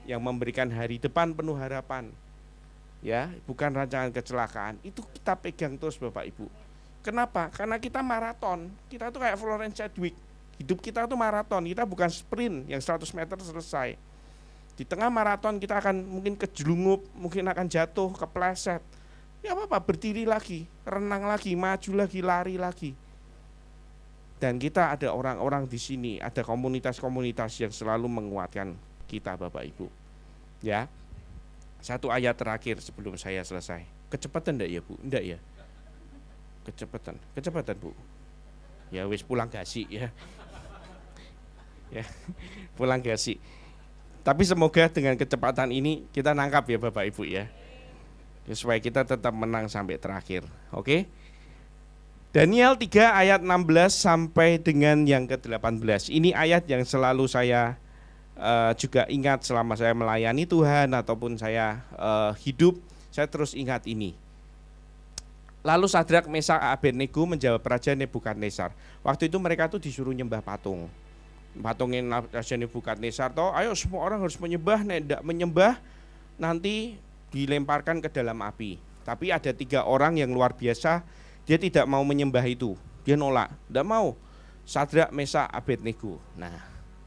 yang memberikan hari depan penuh harapan, ya, bukan rancangan kecelakaan. Itu kita pegang terus Bapak Ibu. Kenapa? Karena kita maraton, kita tuh kayak Florence Chadwick, hidup kita tuh maraton, kita bukan sprint yang 100 meter selesai. Di tengah maraton kita akan mungkin kejelungup, mungkin akan jatuh, kepleset. Ya apa-apa, berdiri lagi, renang lagi, maju lagi, lari lagi. Dan kita ada orang-orang di sini, ada komunitas-komunitas yang selalu menguatkan kita Bapak Ibu. Ya. Satu ayat terakhir sebelum saya selesai. Kecepatan enggak ya Bu? Enggak ya? Kecepatan Bu. Ya wis pulang gasi ya. Ya, pulang gasi. Tapi semoga dengan kecepatan ini kita nangkap ya Bapak Ibu ya. Supaya kita tetap menang sampai terakhir. Oke? Daniel 3 ayat 16 sampai dengan yang ke-18. Ini ayat yang selalu saya juga ingat selama saya melayani Tuhan ataupun saya hidup, saya terus ingat ini. Lalu Sadrak, Mesak, Abednego menjawab Raja Nebukadnezar. Waktu itu mereka tuh disuruh nyembah patung. Patungin Raja Nebukadnezar toh, ayo semua orang harus menyembah, tidak menyembah nanti dilemparkan ke dalam api. Tapi ada 3 orang yang luar biasa, dia tidak mau menyembah itu. Dia nolak, tidak mau. Sadrak, Mesak, Abednego. Nah,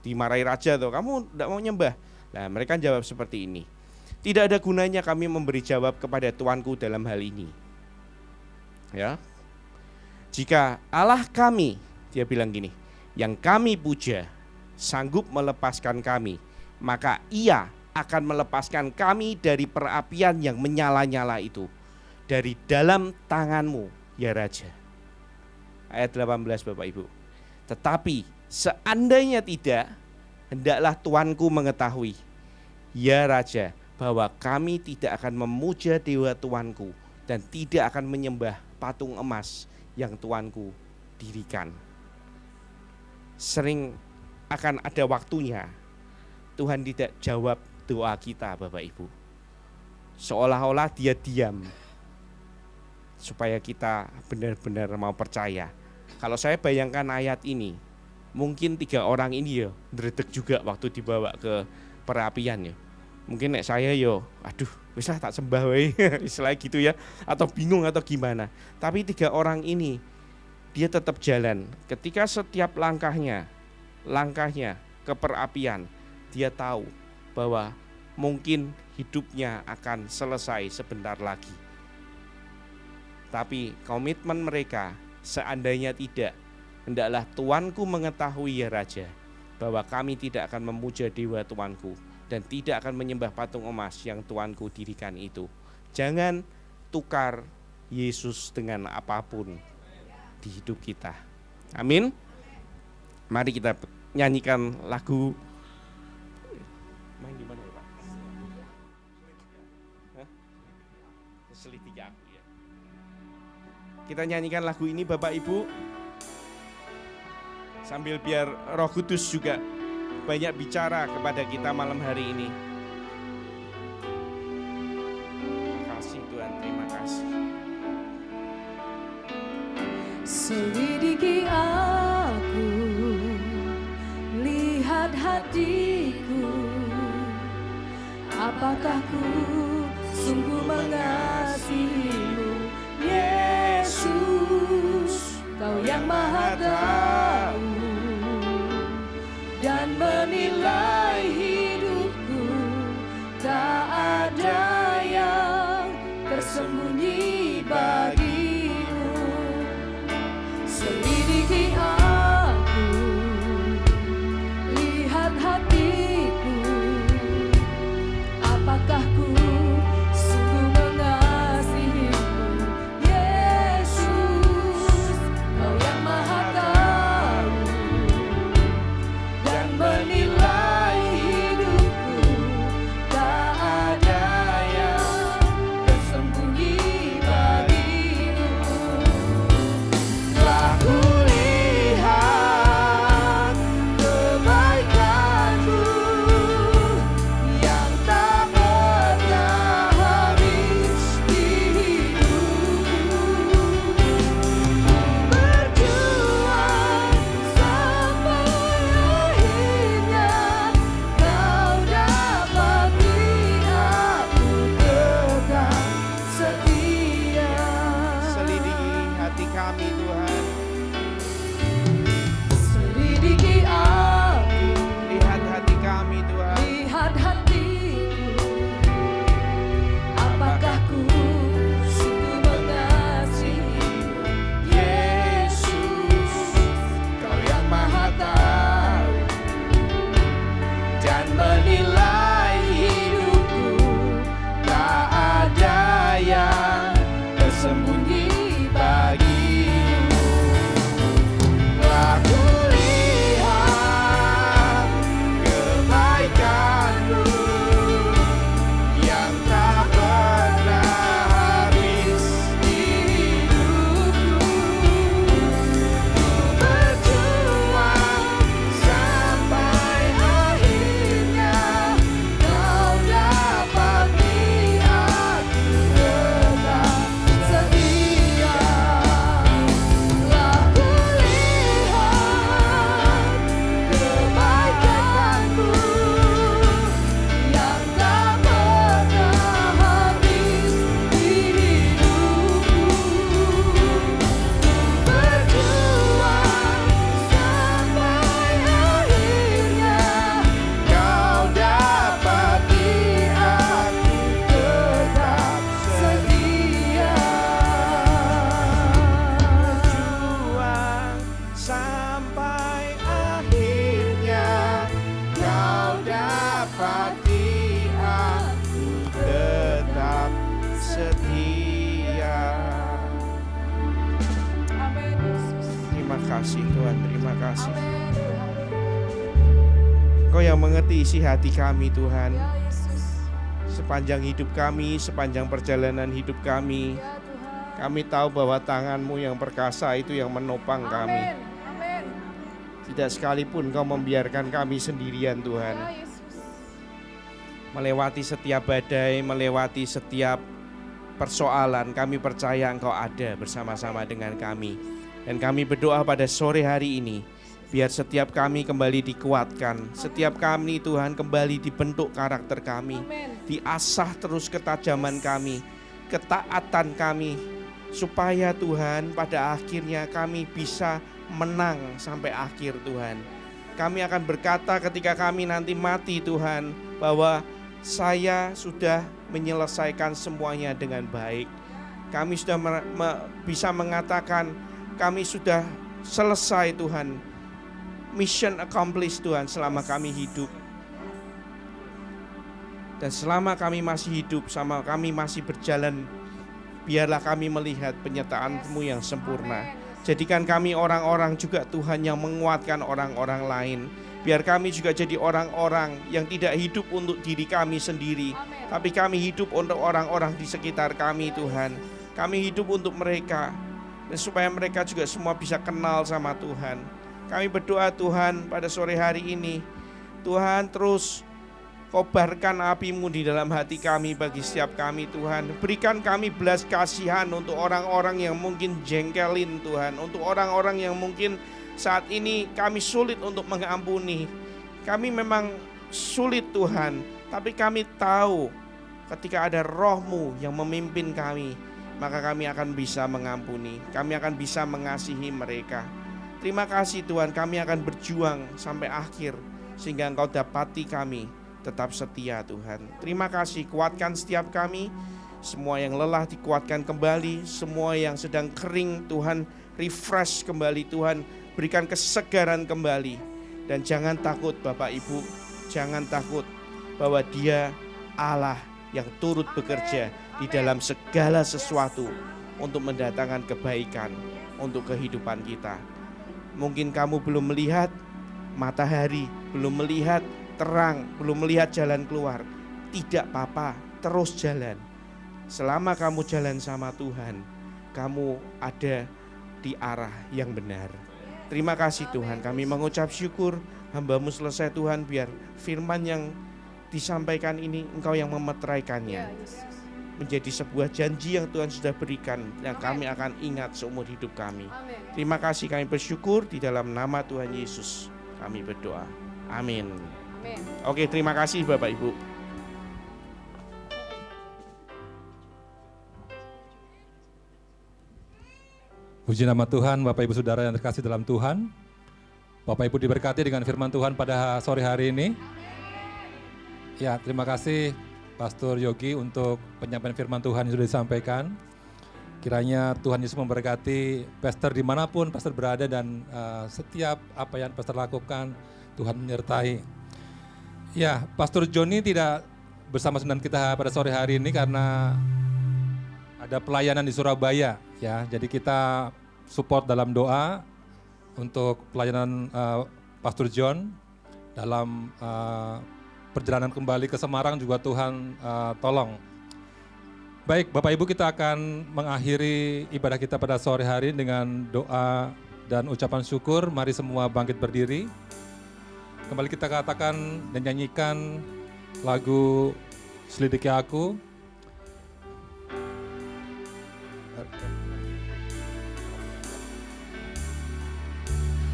dimarahi raja tuh, kamu tidak mau nyembah. Nah, mereka jawab seperti ini. Tidak ada gunanya kami memberi jawab kepada tuanku dalam hal ini. Ya. Jika Allah kami, dia bilang gini, yang kami puja sanggup melepaskan kami, maka Ia akan melepaskan kami dari perapian yang menyala-nyala itu, dari dalam tanganmu, ya Raja. Ayat 18 Bapak Ibu. Tetapi seandainya tidak, hendaklah tuanku mengetahui, ya Raja, bahwa kami tidak akan memuja dewa tuanku dan tidak akan menyembah patung emas yang tuanku dirikan. Sering akan ada waktunya Tuhan tidak jawab doa kita Bapak Ibu. Seolah-olah dia diam, supaya kita benar-benar mau percaya. Kalau saya bayangkan ayat ini, mungkin 3 orang ini ya ndredeg juga waktu dibawa ke perapian ya. Mungkin nek saya yo, aduh, wis lah tak sembah wae, istilah gitu ya, atau bingung atau gimana. Tapi 3 orang ini dia tetap jalan. Ketika setiap langkahnya ke perapian, dia tahu bahwa mungkin hidupnya akan selesai sebentar lagi. Tapi komitmen mereka, seandainya tidak, hendaklah tuanku mengetahui ya Raja, bahwa kami tidak akan memuja dewa tuanku dan tidak akan menyembah patung emas yang tuanku dirikan itu. Jangan tukar Yesus dengan apapun di hidup kita. Amin. Mari kita nyanyikan lagu. Main di mana ya Pak? Selidiki aku ya. Kita nyanyikan lagu ini Bapak Ibu, sambil biar Roh Kudus juga banyak bicara kepada kita malam hari ini. Terima kasih Tuhan, terima kasih. Selidiki aku, lihat hatiku, apakah ku sungguh mengasihimu, Yesus, Kau yang Maha Tahu dan menilai hidupku, tak ada yang tersembunyi bagimu. Selidiki aku, lihat hatiku, apakah ku sungguh mengasihimu, Yesus, Kau yang Maha Tahu dan menilai hidupku, tak ada yang tersembunyi bagimu. Telah kulihat kebaikanmu yang tak pernah habis di hidupku. Berjuang sampai akhirnya Kau dapati aku tetap setia. Selidiki hati kami Tuhan, Selidiki aku, lihat hati kami Tuhan. lihat hatiku, apakah ku sungguh mengasihimu, Yesus, Kau yang Maha Tahu dan menilai hidupku, tak ada yang tersembunyi bagimu. Telah kulihat kebaikanmu yang tak pernah habis di hidupku. Berjuang sampai akhirnya Kau dapati aku tetap setia. Telah kulihat kebaikanmu yang tak pernah habis di hidupku. Berjuang sampai akhirnya Kau dapati aku tetap setia. Berjuang sampai akhirnya Kau dapati aku tetap setia. Amin Yesus. Terima kasih Tuhan, terima kasih. Kau yang mengerti isi hati kami Tuhan. Ya Yesus, Sepanjang hidup kami, sepanjang perjalanan hidup kami, ya Tuhan. kami tahu bahwa tangan-Mu yang perkasa itu yang menopang kami. Amin, amin. Tidak sekalipun Kau membiarkan kami sendirian Tuhan. Ya Yesus. Melewati setiap badai, melewati setiap persoalan, kami percaya Engkau ada bersama-sama dengan kami. Dan kami berdoa pada sore hari ini, biar setiap kami kembali dikuatkan, setiap kami Tuhan kembali dibentuk karakter kami, Amin. diasah terus ketajaman kami, ketaatan kami, supaya Tuhan pada akhirnya kami bisa menang sampai akhir Tuhan. Kami akan berkata ketika kami nanti mati Tuhan, bahwa saya sudah menyelesaikan semuanya dengan baik. Kami sudah bisa mengatakan kami sudah selesai Tuhan. Mission accomplished Tuhan selama kami hidup. Dan selama kami masih hidup, sama kami masih berjalan, biarlah kami melihat penyertaan-Mu yang sempurna. Jadikan kami orang-orang juga Tuhan yang menguatkan orang-orang lain. Biar kami juga jadi orang-orang yang tidak hidup untuk diri kami sendiri, tapi kami hidup untuk orang-orang di sekitar kami Tuhan. Kami hidup untuk mereka, dan supaya mereka juga semua bisa kenal sama Tuhan. Kami berdoa Tuhan pada sore hari ini, Tuhan terus kobarkan api-Mu di dalam hati kami bagi setiap kami Tuhan. Berikan kami belas kasihan untuk orang-orang yang mungkin jengkelin Tuhan, untuk orang-orang yang mungkin saat ini kami sulit untuk mengampuni. Kami memang sulit Tuhan, tapi kami tahu ketika ada Roh-Mu yang memimpin kami, maka kami akan bisa mengampuni, kami akan bisa mengasihi mereka. Terima kasih Tuhan, kami akan berjuang sampai akhir sehingga Engkau dapati kami tetap setia Tuhan. Terima kasih, kuatkan setiap kami, semua yang lelah dikuatkan kembali, semua yang sedang kering Tuhan refresh kembali Tuhan, berikan kesegaran kembali. Dan jangan takut Bapak Ibu, jangan takut bahwa Dia Allah yang turut bekerja di dalam segala sesuatu untuk mendatangkan kebaikan untuk kehidupan kita. Mungkin kamu belum melihat matahari, belum melihat terang, belum melihat jalan keluar. Tidak apa-apa, terus jalan. Selama kamu jalan sama Tuhan, kamu ada di arah yang benar. Terima kasih Tuhan, kami mengucap syukur, hamba-Mu selesai Tuhan, biar firman yang disampaikan ini Engkau yang memeteraikannya, menjadi sebuah janji yang Tuhan sudah berikan, yang kami akan ingat seumur hidup kami. Terima kasih, kami bersyukur di dalam nama Tuhan Yesus kami berdoa, amin. Oke, terima kasih Bapak Ibu. Puji nama Tuhan, Bapak Ibu Saudara yang terkasih dalam Tuhan. Bapak Ibu diberkati dengan firman Tuhan pada sore hari ini. Ya, terima kasih Pastor Yogi untuk penyampaian firman Tuhan yang sudah disampaikan. Kiranya Tuhan Yesus memberkati pastor dimanapun pastor berada, dan setiap apa yang pastor lakukan, Tuhan menyertai. Ya, Pastor Joni tidak bersama dengan kita pada sore hari ini karena ada pelayanan di Surabaya. Ya, jadi kita support dalam doa untuk pelayanan Pastor John dalam perjalanan kembali ke Semarang, juga Tuhan tolong. Baik, Bapak Ibu, kita akan mengakhiri ibadah kita pada sore hari dengan doa dan ucapan syukur. Mari semua bangkit berdiri. Kembali kita katakan dan nyanyikan lagu Selidiki Aku.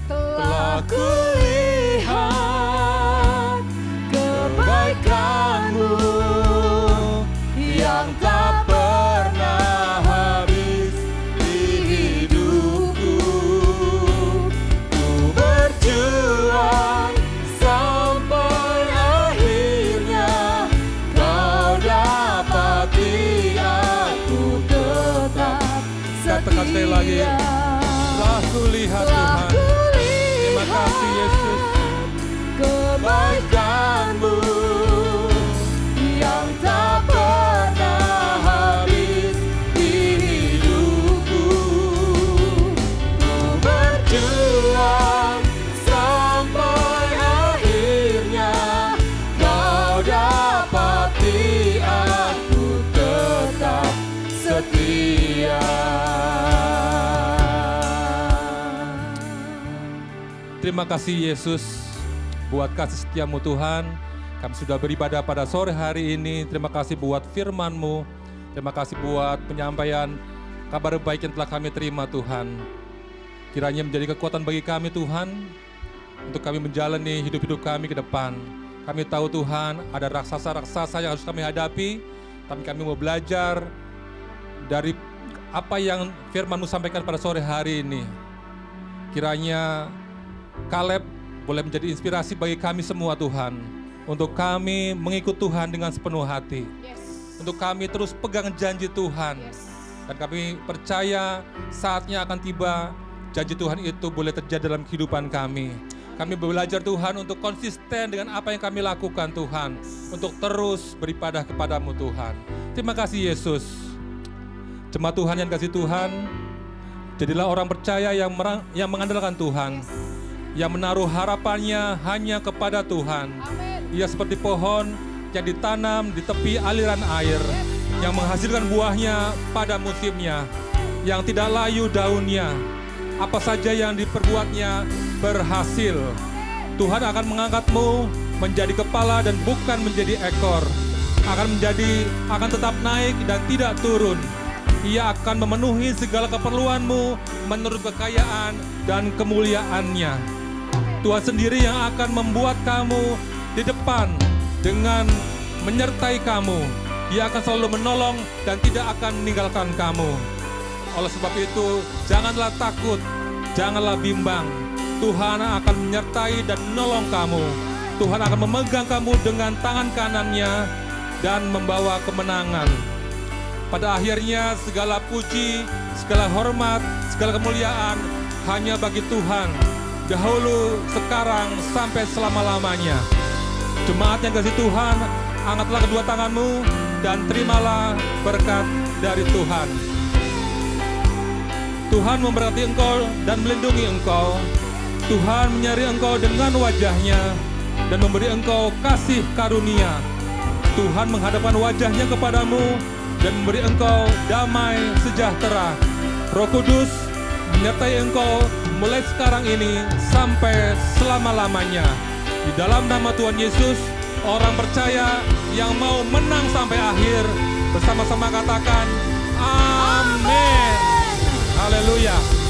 Telah kulihat kebaikan-Mu yang tak pernah habis di hidupku. Ku berjuang sampai akhirnya Kau dapati aku tetap Katakan sekali lagi, telah kulihat Tuhan. Terima kasih Yesus. Kebaikan-Mu yang tak pernah habis di hidupku. Ku berjuang sampai akhirnya Kau dapati aku tetap setia. Terima kasih Yesus buat kasih setia-Mu Tuhan. Kami sudah beribadah pada sore hari ini. Terima kasih buat firman-Mu. Terima kasih buat penyampaian kabar baik yang telah kami terima Tuhan. Kiranya menjadi kekuatan bagi kami Tuhan, untuk kami menjalani hidup-hidup kami ke depan. Kami tahu Tuhan ada raksasa-raksasa yang harus kami hadapi, tapi kami mau belajar dari apa yang firman-Mu sampaikan pada sore hari ini. Kiranya Kaleb boleh menjadi inspirasi bagi kami semua Tuhan, untuk kami mengikut Tuhan dengan sepenuh hati. Yes. Untuk kami terus pegang janji Tuhan. Yes. Dan kami percaya saatnya akan tiba, janji Tuhan itu boleh terjadi dalam kehidupan kami. Kami belajar Tuhan untuk konsisten dengan apa yang kami lakukan Tuhan. Untuk terus beribadah kepadamu Tuhan. Terima kasih Yesus. Jemaat Tuhan yang kasih Tuhan, jadilah orang percaya yang mengandalkan Tuhan. Yang menaruh harapannya hanya kepada Tuhan. Amin. Ia seperti pohon yang ditanam di tepi aliran air, yang menghasilkan buahnya pada musimnya, yang tidak layu daunnya. Apa saja yang diperbuatnya berhasil. Tuhan akan mengangkatmu menjadi kepala dan bukan menjadi ekor. Akan tetap naik dan tidak turun. Ia akan memenuhi segala keperluanmu menurut kekayaan dan kemuliaannya. Tuhan sendiri yang akan membuat kamu di depan dengan menyertai kamu. Dia akan selalu menolong dan tidak akan meninggalkan kamu. Oleh sebab itu, janganlah takut, janganlah bimbang. Tuhan akan menyertai dan menolong kamu. Tuhan akan memegang kamu dengan tangan kanannya dan membawa kemenangan. Pada akhirnya segala puji, segala hormat, segala kemuliaan hanya bagi Tuhan. Dahulu, sekarang, sampai selama-lamanya. Jemaat yang kasih Tuhan, angkatlah kedua tanganmu dan terimalah berkat dari Tuhan. Tuhan memberkati engkau dan melindungi engkau. Tuhan menyeri engkau dengan wajahnya dan memberi engkau kasih karunia. Tuhan menghadapkan wajahnya kepadamu dan memberi engkau damai sejahtera. Roh Kudus menyertai engkau mulai sekarang ini sampai selama-lamanya. Di dalam nama Tuhan Yesus, orang percaya yang mau menang sampai akhir, bersama-sama katakan, Amin. Haleluya.